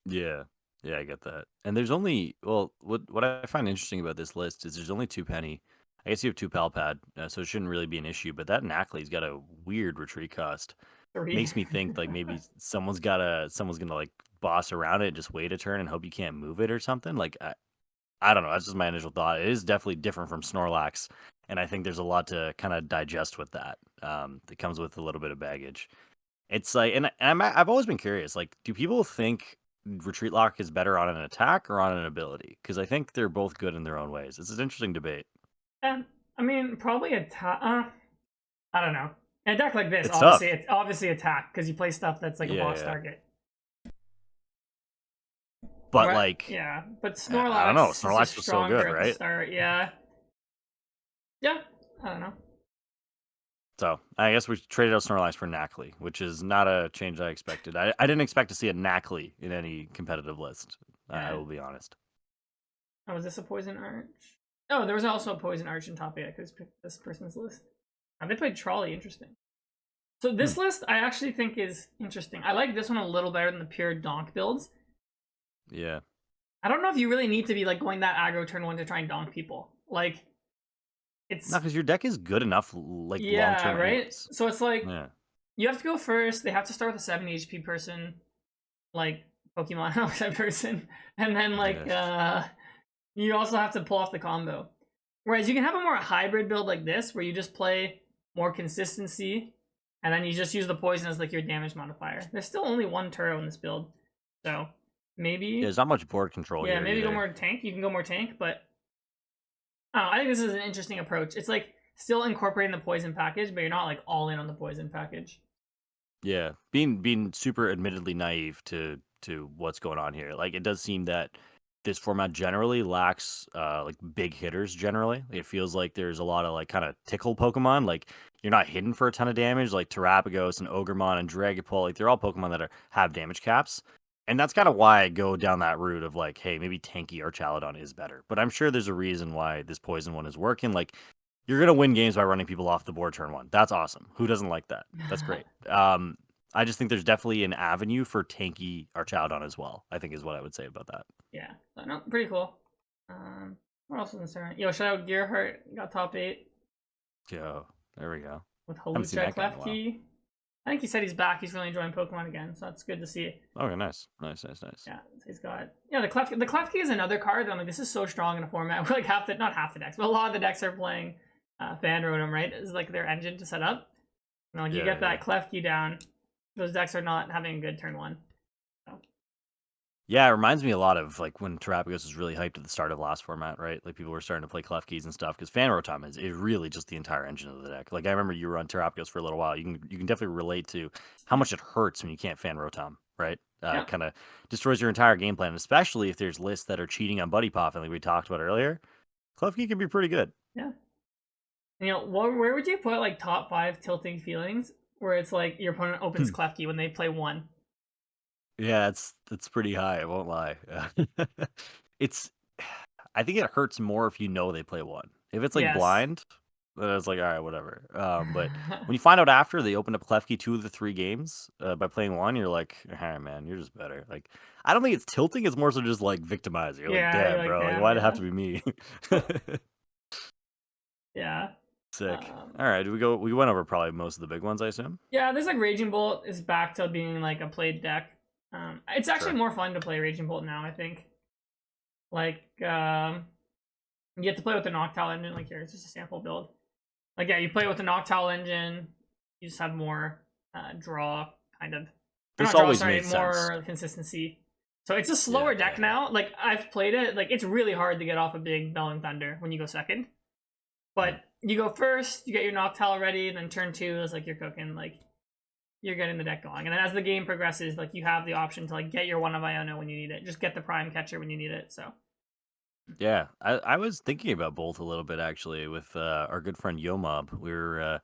Yeah. Yeah, I get that. And there's only what I find interesting about this list is there's only 2 penny. I guess you have 2 Palpad, so it shouldn't really be an issue. But that Knackley's got a weird retreat cost. 3. Makes me think like maybe someone's gonna like boss around it, just wait a turn and hope you can't move it or something. Like I don't know. That's just my initial thought. It is definitely different from Snorlax, and I think there's a lot to kind of digest with that. That comes with a little bit of baggage. It's like, and I've always been curious. Like, do people think Retreat Lock is better on an attack or on an ability? Because I think they're both good in their own ways. It's an interesting debate. I mean, probably attack. I don't know. In a deck like this, It's tough. it's obviously attack because you play stuff that's like a boss target. But like, yeah, but Snorlax. I don't know. Is Snorlax was so good, right? Start. Yeah. Yeah. I don't know. So I guess we traded out Snorlax for Knackley, which is not a change I expected. I didn't expect to see a Knackley in any competitive list. I will be honest. Oh, was this a Poison Arch? Oh, there was also a Poison Arch in top 8. I could have picked this person's list. They played Trolley. Interesting. So this list I actually think is interesting. I like this one a little better than the pure donk builds. Yeah. I don't know if you really need to be like going that aggro turn 1 to try and donk people. Like, it's no, because your deck is good enough. Like yeah, long-term right. anyways. So it's like you have to go first. They have to start with a 70 HP person, like Pokemon type person, and then like you also have to pull off the combo. Whereas you can have a more hybrid build like this, where you just play more consistency, and then you just use the poison as like your damage modifier. There's still only one Turo in this build, so maybe there's not much board control. Yeah, here maybe either. go more tank. You can go more tank, but I think this is an interesting approach. It's like still incorporating the poison package, but you're not like all in on the poison package. Yeah, being super admittedly naive to what's going on here. Like it does seem that this format generally lacks like big hitters generally. It feels like there's a lot of like kind of tickle Pokemon. Like you're not hidden for a ton of damage, like Terapagos and Ogremon and Dragapult. Like they're all Pokemon that have damage caps. And that's kind of why I go down that route of like, hey, maybe tanky Archaludon is better. But I'm sure there's a reason why this poison one is working. Like you're gonna win games by running people off the board turn one. That's awesome. Who doesn't like that? That's great. I just think there's definitely an avenue for tanky Archaludon as well, I think is what I would say about that. Yeah, so, no, pretty cool. What else was in tournament? Yo, shout out Gearhart, got top 8. Yo, there we go. With Haven't seen Halucha that guy in a while. Klefki. I think he said he's back. He's really enjoying Pokemon again, so that's good to see. Okay, nice. Nice. Yeah, so he's got the Klefki is another card that I'm like, this is so strong in a format where like not half the decks, but a lot of the decks are playing Fan Rotom, right? It's like their engine to set up. And like you get that Klefki down, those decks are not having a good turn one. So. Yeah, it reminds me a lot of like when Terapagos was really hyped at the start of last format, right? Like people were starting to play Klefkis and stuff because Fan Rotom is really just the entire engine of the deck. Like I remember you were on Terapagos for a little while. You can definitely relate to how much it hurts when you can't Fan Rotom, right? Kind of destroys your entire game plan, especially if there's lists that are cheating on Buddy Pop, and like we talked about earlier. Klefki can be pretty good. Yeah. And, where would you put like top 5 tilting feelings where it's like your opponent opens Klefki when they play 1? Yeah, it's pretty high. I won't lie. I think it hurts more if you know they play 1. If it's like blind, then it's like all right, whatever. But when you find out after they opened up Klefki 2 of the 3 games by playing 1, you're like, all right, man, you're just better. Like I don't think it's tilting. It's more so just like victimizing. You're like, damn, bro. Like, why'd it have to be me? Yeah. Sick. All right, we went over probably most of the big ones, I assume. Yeah, there's like Raging Bolt is back to being like a played deck. It's actually more fun to play Raging Bolt now, I think. Like, you get to play with the Noctowl engine. Like, here, it's just a sample build. Like, yeah, you play with the Noctowl engine. You just have more draw, kind of. This always made more sense. Consistency. So it's a slower deck now. Like, I've played it. Like, it's really hard to get off a big Bell and Thunder when you go second. But you go first, you get your Noctowl ready, and then turn 2 is like you're cooking. Like, you're getting the deck going. And then as the game progresses, like you have the option to like get your one of Iono when you need it. Just get the Prime Catcher when you need it. So yeah, I was thinking about Bolt a little bit actually with our good friend Yomob. We were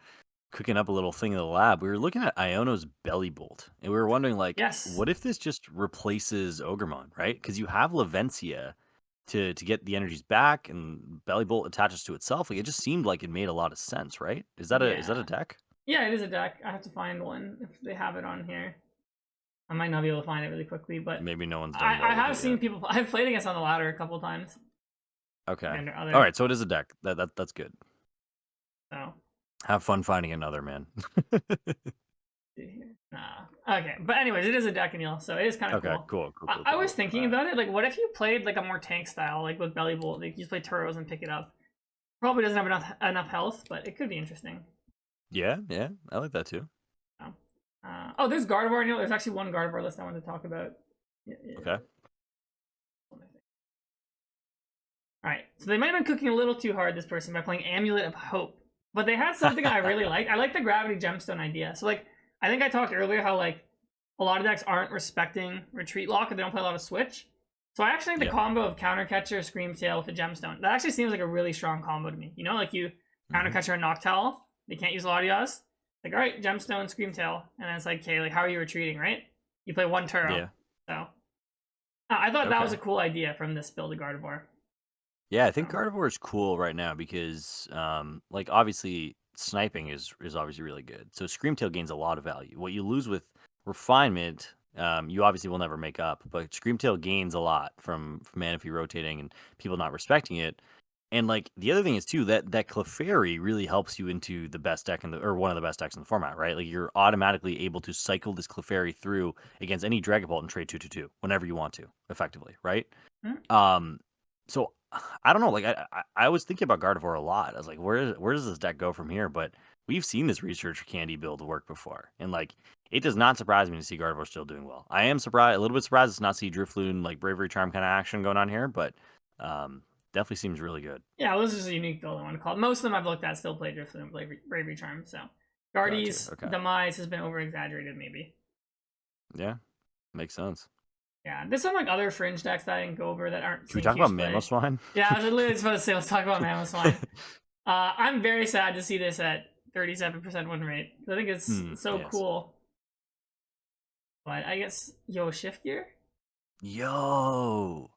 cooking up a little thing in the lab. We were looking at Iono's Belly Bolt, and we were wondering like, what if this just replaces Ogremon, right? Because you have Lavencia to get the energies back, and Belly Bolt attaches to itself. Like it just seemed like it made a lot of sense, right? Is that a deck? Yeah, it is a deck. I have to find one if they have it on here. I might not be able to find it really quickly, but maybe no one's done. I have seen people. I've played against on the ladder a couple times. Okay. All right, so it is a deck. That's good. So have fun finding another, man. Okay, but anyways, it is a deck, Aneil, so it is kind of cool. I was thinking about it. Like, what if you played like a more tank style, like with Belly Bolt? Like, you just play Turos and pick it up. Probably doesn't have enough health, but it could be interesting. Yeah, I like that too. Oh, there's Gardevoir. There's actually one Gardevoir list I wanted to talk about. Yeah. Okay. Alright, so they might have been cooking a little too hard, this person, by playing Amulet of Hope. But they had something I really like. I like the Gravity Gemstone idea. So, like, I think I talked earlier how, like, a lot of decks aren't respecting Retreat Lock and they don't play a lot of Switch. So I actually think the combo of Counter Catcher, Scream Tail with the Gemstone, that actually seems like a really strong combo to me. You know, like you Counter Catcher and Noctowl, they can't use a lot of yours. Like, alright, Gemstone, Scream Tail. And then it's like, okay, like, how are you retreating, right? You play one Turo. Yeah. So, I thought that was a cool idea from this build of Gardevoir. Yeah, I think Gardevoir is cool right now because, like, obviously, sniping is obviously really good. So Screamtail gains a lot of value. What you lose with Refinement, you obviously will never make up, but Screamtail gains a lot from Manaphy rotating and people not respecting it. And, like, the other thing is, too, that Clefairy really helps you into the best deck or one of the best decks in the format, right? Like, you're automatically able to cycle this Clefairy through against any Dragapult and trade 2/2 whenever you want to, effectively, right? So I don't know. Like I was thinking about Gardevoir a lot. I was like, where does this deck go from here? But we've seen this Research Candy build work before, and like it does not surprise me to see Gardevoir still doing well. I am surprised, a little bit surprised to not see Drifloon like Bravery Charm kind of action going on here, but definitely seems really good. Yeah, well, this is a unique build I want to call it. Most of them I've looked at still play Drifloon and Bravery Charm. So Guardy's demise has been over exaggerated, maybe. Yeah, makes sense. Yeah, there's some like other Fringe decks that I didn't go over that aren't Can we seeing talk about huge play. Mamoswine? Yeah, I was literally supposed to say, let's talk about Mamoswine. I'm very sad to see this at 37% win rate. I think it's so Yes. cool. But I guess, yo, shift gear? Yo,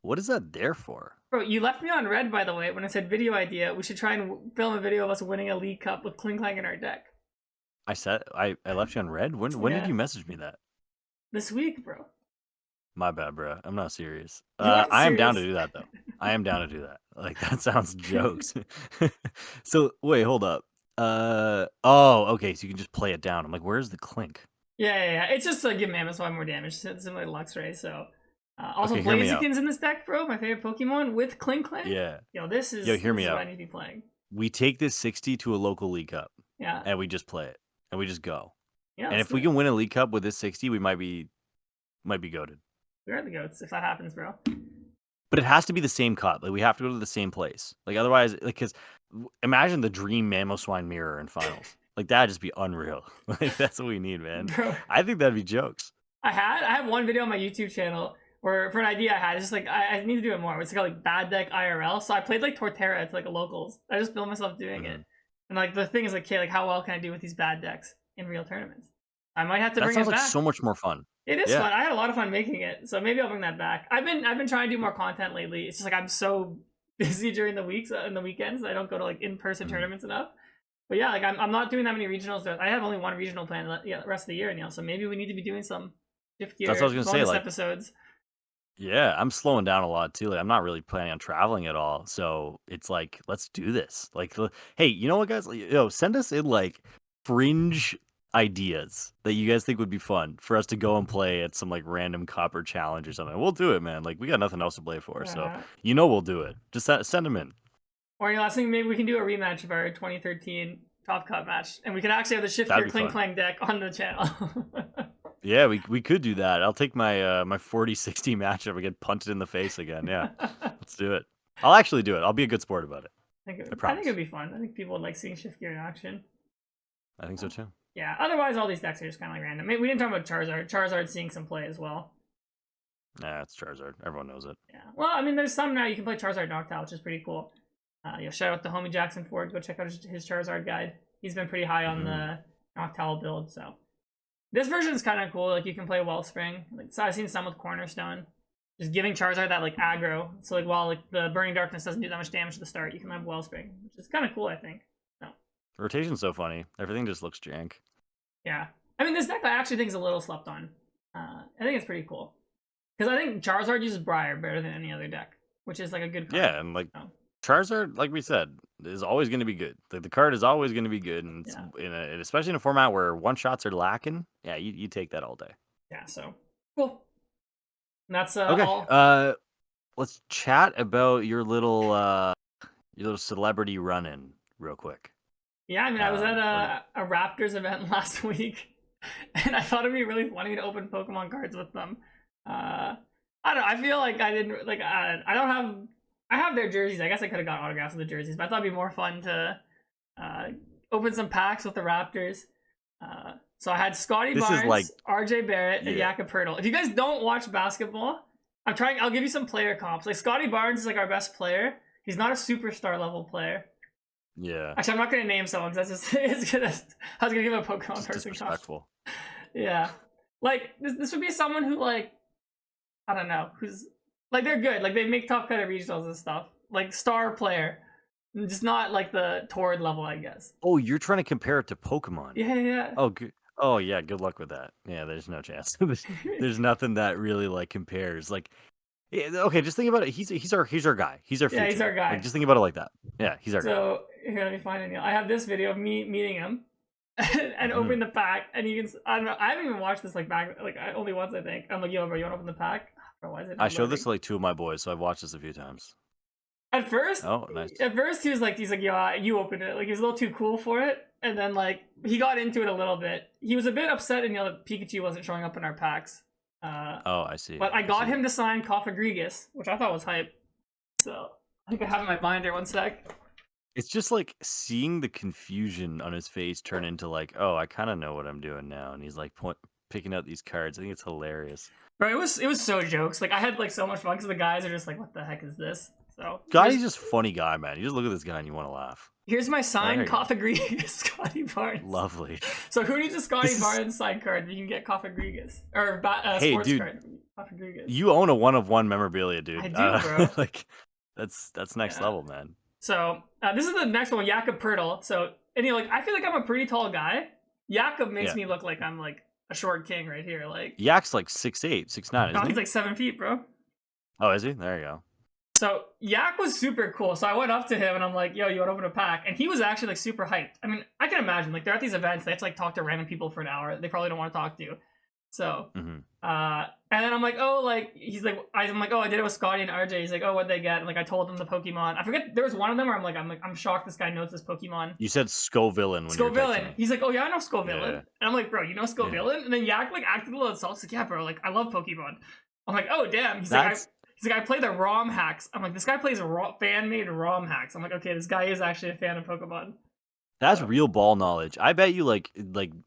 what is that there for? Bro, you left me on red, by the way, when I said video idea. We should try and film a video of us winning a League Cup with Kling Klang in our deck. I said I left you on red. When Yeah. did you message me that? This week, bro. My bad, bro. I'm not serious. You aren't I am down to serious. do that though. I am down to do that. Like that sounds jokes. So wait, hold up. Oh, okay. So you can just play it down. I'm like, where's the clink? Yeah. It's just to give Mamoswine more damage, similar to Luxray. So, also Okay, hear me out. Blaziken's in this deck, bro. My favorite Pokemon with Kling Klang. Yeah. Yo, this is hear me what out. I need to be playing. We take this 60 to a local League Cup. Yeah. And we just play it. And we just go. Yeah. And if we can win a League Cup with this 60, we might be goated. We are the goats if that happens, bro. But it has to be the same cup. Like we have to go to the same place. Like otherwise, like because imagine the dream Mamoswine mirror in finals. Like that'd just be unreal. Like that's what we need, man. Bro, I think that'd be jokes. I have one video on my YouTube channel where for an idea I had, it's just like I need to do it more. It's called like Bad Deck IRL. So I played like Torterra to like a locals. I just filmed myself doing it. And like the thing is like, okay, like how well can I do with these bad decks in real tournaments? I might have to bring it back. That sounds like so much more fun. It is fun. I had a lot of fun making it, so maybe I'll bring that back. I've been trying to do more content lately. It's just like I'm so busy during the weeks and the weekends. I don't go to like in-person tournaments enough. But yeah, like I'm not doing that many regionals. I have only one regional plan the rest of the year, Neil. So maybe we need to be doing some shift gear. That's what I was gonna say. Like episodes. Yeah, I'm slowing down a lot too. Like I'm not really planning on traveling at all. So it's like, let's do this. Like, hey, you know what, guys? Send us in like Fringe ideas that you guys think would be fun for us to go and play at some like random copper challenge or something. We'll do it, man. Like we got nothing else to play for, so we'll do it. Just send them in. Or your last thing, maybe we can do a rematch of our 2013 Top Cup match, and we can actually have the shift gear Kling Klang deck on the channel. Yeah, we could do that. I'll take my my 40-60 matchup and get punted in the face again. Yeah, let's do it. I'll actually do it. I'll be a good sport about it. I think it'd be fun. I think people would like seeing shift gear in action. I think so too. Yeah. Otherwise, all these decks are just kind of like random. We didn't talk about Charizard. Charizard's seeing some play as well. Nah, it's Charizard. Everyone knows it. Yeah. Well, I mean, there's some now you can play Charizard Noctowl, which is pretty cool. Shout out to homie Jackson Ford. Go check out his Charizard guide. He's been pretty high on the Noctowl build, so. This version is kind of cool. Like you can play Wellspring. Like so I've seen some with Cornerstone, just giving Charizard that like aggro. So like while like the Burning Darkness doesn't do that much damage at the start, you can have Wellspring, which is kind of cool. I think. So. The rotation's so funny. Everything just looks jank. Yeah, I mean this deck I actually think is a little slept on. I think it's pretty cool because I think Charizard uses Briar better than any other deck, which is like a good card. Yeah, and like Charizard, like we said, is always going to be good. The card is always going to be good, and especially in a format where one shots are lacking. Yeah, you take that all day. Yeah, so cool. And that's okay. All. Let's chat about your little celebrity run-in real quick. Yeah, I mean, I was at a Raptors event last week, and I thought it'd be really funny to open Pokemon cards with them. I don't know. I feel like I didn't like. I have their jerseys. I guess I could have got autographs of the jerseys, but I thought it'd be more fun to open some packs with the Raptors. So I had Scotty Barnes, RJ Barrett, and Yakapurtle. If you guys don't watch basketball, I'll give you some player comps. Like Scotty Barnes is like our best player. He's not a superstar level player. Yeah. Actually, I'm not gonna name someone because I was gonna give a Pokemon person disrespectful. Yeah. Like this would be someone who like I don't know, who's like they're good. Like they make top cut at regionals and stuff. Like star player. Just not like the Tord level, I guess. Oh, you're trying to compare it to Pokemon. Yeah. Oh, good. Oh, yeah. Good luck with that. Yeah, there's no chance. There's nothing that really like compares. Like, okay, just think about it. He's our guy. He's our future. Yeah, he's our guy. Like, just think about it like that. Yeah, he's our guy. So here, let me find it. I have this video of me meeting him and opening the pack, and you can. I don't know. I haven't even watched this like back like only once I think. I'm like, yo, bro, you want to open the pack? Bro, why is it? I showed this to like two of my boys, so I've watched this a few times. At first, nice. At first, he's like, yeah, you opened it. Like, he's a little too cool for it. And then, like, he got into it a little bit. He was a bit upset, and that Pikachu wasn't showing up in our packs. I see. But I got him to sign Cofagrigus, which I thought was hype. So I think I have in my binder. One sec. It's just like seeing the confusion on his face turn into like, oh, I kind of know what I'm doing now, and he's like picking out these cards. I think it's hilarious. Bro, it was so jokes. Like I had like so much fun because the guys are just like, what the heck is this? So Guy's just funny guy, man. You just look at this guy and you want to laugh. here's my signed There Cofagrigus Scotty Barnes. Lovely. So who needs a Scotty Barnes signed card? You can get Cofagrigus or Hey, sports dude, card. Cofagrigus. You own a 1-of-1 memorabilia, dude. I do, bro. Like, that's next level, man. So this is the next one, Jakob Pertl. So and like I feel like I'm a pretty tall guy. Jakob makes me look like I'm like a short king right here. Like Yak's like 6'8", 6'9", isn't he? He's like 7 feet, bro. Oh, is he? There you go. So Yak was super cool. So I went up to him and I'm like, yo, you want to open a pack? And he was actually like super hyped. I mean, I can imagine like they're at these events, they have to like talk to random people for an hour. They probably don't want to talk to you. So and then I'm like, oh, like he's like, I'm like, oh, I did it with Scotty and RJ. He's like, oh, what'd they get? And like I told him the Pokemon. I forget there was one of them where I'm shocked this guy knows this Pokemon. You said Scovillain when Scovillain. He's like, oh yeah, I know Scovillain. Yeah. And I'm like, bro, you know Scovillain? Yeah. And then Yak like acted a little insulted. He's like, yeah, bro, like I love Pokemon. I'm like, oh damn. He's like, I play the ROM hacks. I'm like, this guy plays fan-made ROM hacks. I'm like, okay, this guy is actually a fan of Pokemon. That's real ball knowledge. I bet you like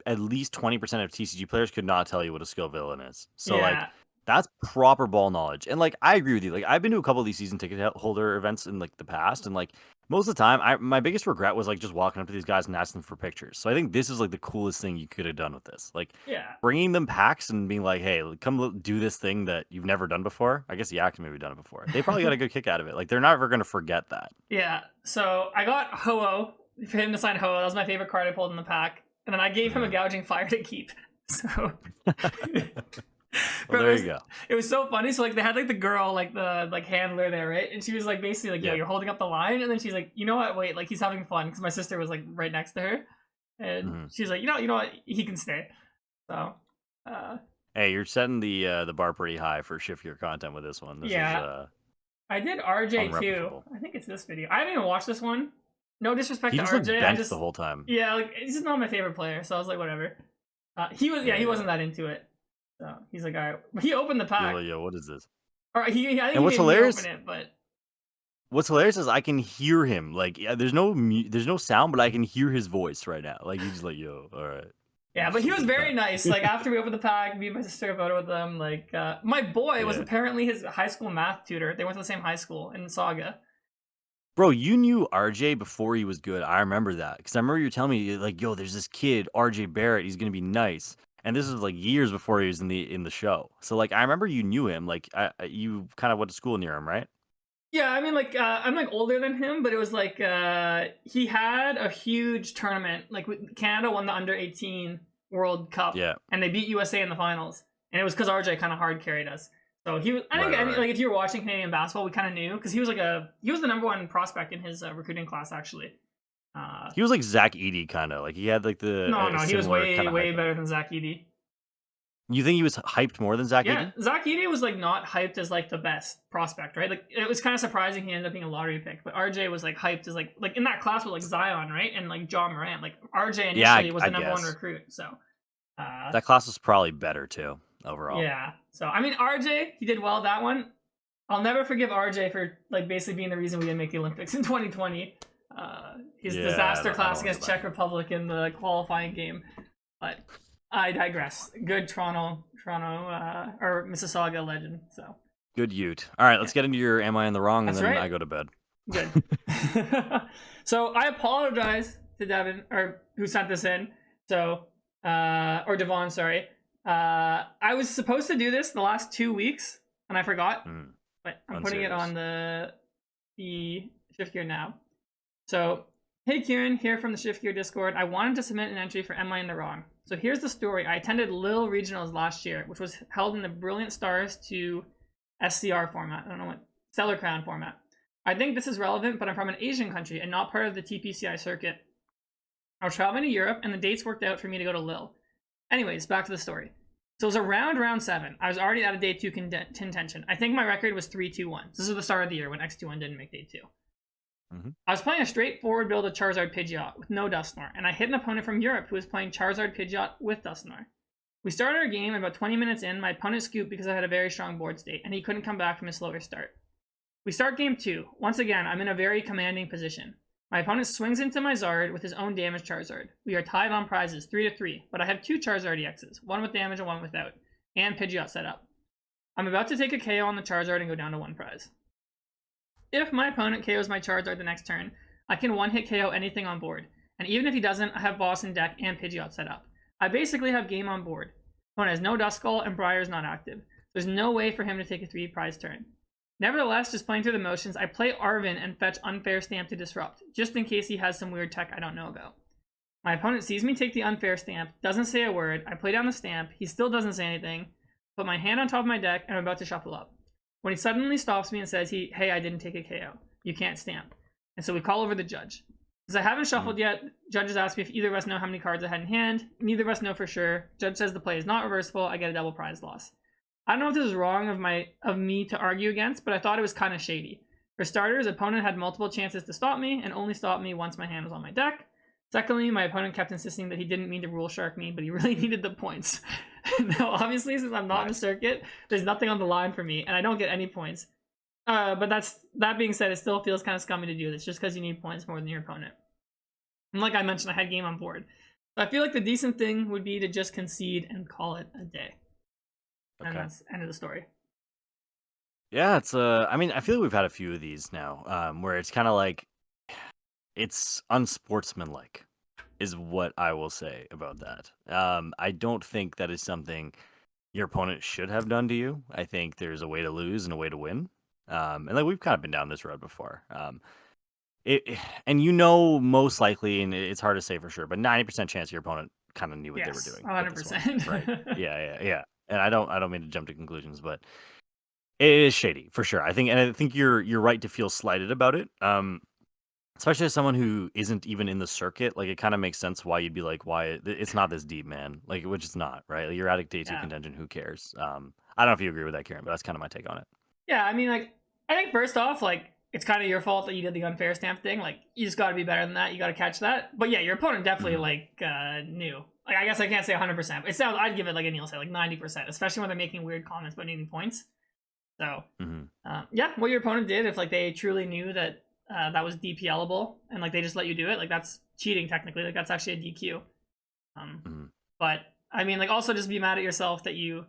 at least 20% of TCG players could not tell you what a Scovillain is. So like that's proper ball knowledge. And like I agree with you. Like I've been to a couple of these season ticket holder events in like the past, and like most of the time, my biggest regret was like just walking up to these guys and asking them for pictures. So I think this is like the coolest thing you could have done with this. Like bringing them packs and being like, hey, come do this thing that you've never done before. I guess Yak maybe done it before. They probably got a good kick out of it. Like they're never going to forget that. Yeah. So I got Ho-Oh. For him to sign Ho-Oh, that was my favorite card I pulled in the pack. And then I gave him a Gouging Fire to keep. So well, there you go. It was so funny. So like they had like the girl, like the like handler there, right? And she was like basically like, yo, you're holding up the line. And then she's like, you know what? Wait, like he's having fun because my sister was like right next to her. And she's like, you know what? He can stay. So hey, you're setting the bar pretty high for shift gear content with this one. This is I did RJ too. I think it's this video. I haven't even watched this one. No disrespect to RJ. I just the whole time. Yeah, like he's just not my favorite player, so I was like, whatever. He wasn't that into it. So he's like, all right. He opened the pack. Yo, what is this? All right, I think and what's hilarious? Open it, but what's hilarious is I can hear him. Like, there's no sound, but I can hear his voice right now. Like he's just like, yo, all right. Yeah, but he was very nice. Like after we opened the pack, me and my sister photo with him. Like my boy was apparently his high school math tutor. They went to the same high school in Saga. Bro, you knew RJ before he was good. I remember that because I remember you telling me like, "Yo, there's this kid, RJ Barrett. He's gonna be nice." And this was like years before he was in the show. So like, I remember you knew him. Like, you kind of went to school near him, right? Yeah, I mean, like I'm like older than him, but it was like he had a huge tournament. Like Canada won the under-18 World Cup, and they beat USA in the finals, and it was because RJ kind of hard carried us. So he was. I mean, like if you were watching Canadian basketball, we kind of knew because he was the #1 prospect in his recruiting class actually. He was like Zach Edey kind of like he had like the no he was way better than Zach Edey. You think he was hyped more than Zach Edey? Yeah, Zach Edey was like not hyped as like the best prospect, right? Like it was kind of surprising he ended up being a lottery pick, but RJ was like hyped as like in that class with like Zion, right, and like John Morant. Like RJ initially was the #1 recruit, so that class was probably better too. Overall. Yeah. So I mean RJ, he did well that one. I'll never forgive RJ for like basically being the reason we didn't make the Olympics in 2020. His disaster class against Czech Republic in the qualifying game. But I digress. Good Toronto or Mississauga legend. So good Ute. All right, let's get into your am I in the wrong and then I go to bed. Good. So I apologize to Devin or who sent this in. So or Devon, sorry. I was supposed to do this the last 2 weeks, and I forgot. But I'm putting it on the Shift Gear now. So, hey Kieran, here from the Shift Gear Discord. I wanted to submit an entry for Am I in the Wrong? So here's the story. I attended Lille Regionals last year, which was held in the Brilliant Stars to SCR format. I don't know what, Stellar Crown format. I think this is relevant, but I'm from an Asian country and not part of the TPCI circuit. I was traveling to Europe, and the dates worked out for me to go to Lille. Anyways, back to the story. So it was around round 7. I was already out of day 2 contention. I think my record was 3-2-1. This is the start of the year when X21 didn't make day 2. I was playing a straightforward build of Charizard Pidgeot with no Dusknoir, and I hit an opponent from Europe who was playing Charizard Pidgeot with Dusknoir. We started our game, and about 20 minutes in, my opponent scooped because I had a very strong board state, and he couldn't come back from his slower start. We start game 2. Once again, I'm in a very commanding position. My opponent swings into my Zard with his own damage Charizard. We are tied on prizes, 3-3, but I have 2 Charizard EXs, one with damage and one without, and Pidgeot set up. I'm about to take a KO on the Charizard and go down to 1 prize. If my opponent KOs my Charizard the next turn, I can 1-hit KO anything on board, and even if he doesn't, I have Boss in deck and Pidgeot set up. I basically have game on board. Opponent has no Duskull and Briar's not active. There's no way for him to take a 3 prize turn. Nevertheless, just playing through the motions, I play Arven and fetch Unfair Stamp to disrupt, just in case he has some weird tech I don't know about. My opponent sees me take the Unfair Stamp, doesn't say a word, I play down the stamp, he still doesn't say anything, put my hand on top of my deck, and I'm about to shuffle up. When he suddenly stops me and says, hey, I didn't take a KO. You can't stamp. And so we call over the judge. Because I haven't shuffled yet, judges ask me if either of us know how many cards I had in hand. Neither of us know for sure. Judge says the play is not reversible, I get a double prize loss. I don't know if this is wrong of me to argue against, but I thought it was kind of shady. For starters, opponent had multiple chances to stop me, and only stopped me once my hand was on my deck. Secondly, my opponent kept insisting that he didn't mean to rule shark me, but he really needed the points. Now, obviously, since I'm not in the circuit, there's nothing on the line for me, and I don't get any points. But that being said, it still feels kind of scummy to do this, just because you need points more than your opponent. And like I mentioned, I had game on board. So I feel like the decent thing would be to just concede and call it a day. And that's the end of the story. Yeah, it's I mean, I feel like we've had a few of these now, where it's kind of like it's unsportsmanlike, is what I will say about that. I don't think that is something your opponent should have done to you. I think there's a way to lose and a way to win. And like we've kind of been down this road before. And most likely, and it's hard to say for sure, but 90% chance your opponent kind of knew what they were doing. 100%. Right? Yeah. And I don't mean to jump to conclusions, but it is shady for sure. I think you're right to feel slighted about it. Especially as someone who isn't even in the circuit, like it kind of makes sense why you'd be like, why it's not this deep, man. Like, which it's not, right? Like, you're at a day 2 contention. Who cares? I don't know if you agree with that, Kieran, but that's kind of my take on it. Yeah, I mean, like, I think first off, like, it's kind of your fault that you did the unfair stamp thing. Like, you just got to be better than that. You got to catch that. But yeah, your opponent definitely knew. Like, I guess I can't say 100%. It sounds. I'd give it like Aneil said, like 90%, especially when they're making weird comments about needing points. So yeah, what your opponent did, if like they truly knew that that was DPLable and like they just let you do it, like that's cheating technically. Like that's actually a DQ. But I mean, like also just be mad at yourself that you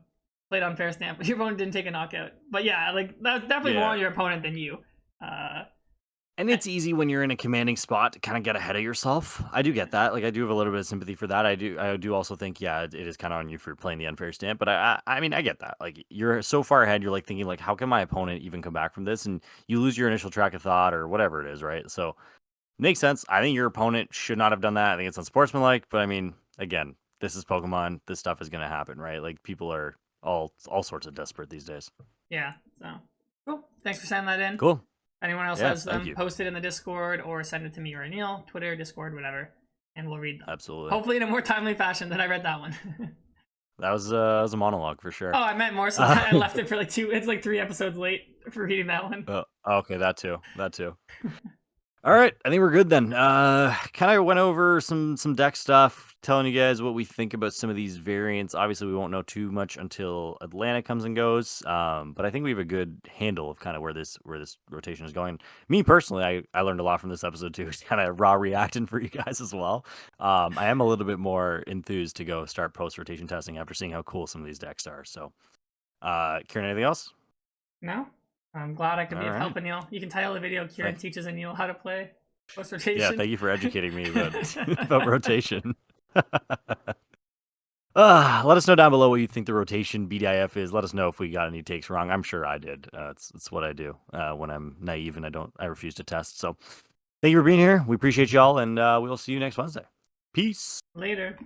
played unfair stamp, but your opponent didn't take a knockout. But yeah, like that's definitely more on your opponent than you. And it's easy when you're in a commanding spot to kind of get ahead of yourself. I do get that. Like I do have a little bit of sympathy for that. I do also think, yeah, it is kind of on you for playing the unfair stamp. But I mean, I get that. Like you're so far ahead, you're like thinking like, how can my opponent even come back from this? And you lose your initial track of thought or whatever it is, right? So makes sense. I think your opponent should not have done that. I think it's unsportsmanlike. But I mean, again, this is Pokemon. This stuff is gonna happen, right? Like people are all sorts of desperate these days. Yeah. So cool. Thanks for sending that in. Cool. Anyone else has them, post it in the Discord or send it to me or Aneil, Twitter, Discord, whatever, and we'll read them. Absolutely. Hopefully in a more timely fashion than I read that one. That was a monologue for sure. Oh, I meant more so I left it for like it's like 3 episodes late for reading that one. Okay, that too. All right, I think we're good then. Kind of went over some deck stuff, telling you guys what we think about some of these variants. Obviously, we won't know too much until Atlanta comes and goes, but I think we have a good handle of kind of where this rotation is going. Me personally, I learned a lot from this episode too, kind of raw reacting for you guys as well. I am a little bit more enthused to go start post-rotation testing after seeing how cool some of these decks are. So, Kieran, anything else? No. I'm glad I could be of help, Aneil. You can title the video Kieran teaches Aneil how to play post rotation. Yeah, thank you for educating me about rotation. Let us know down below what you think the rotation BDIF is. Let us know if we got any takes wrong. I'm sure I did. It's what I do when I'm naive and I refuse to test. So thank you for being here. We appreciate y'all, and we'll see you next Wednesday. Peace. Later.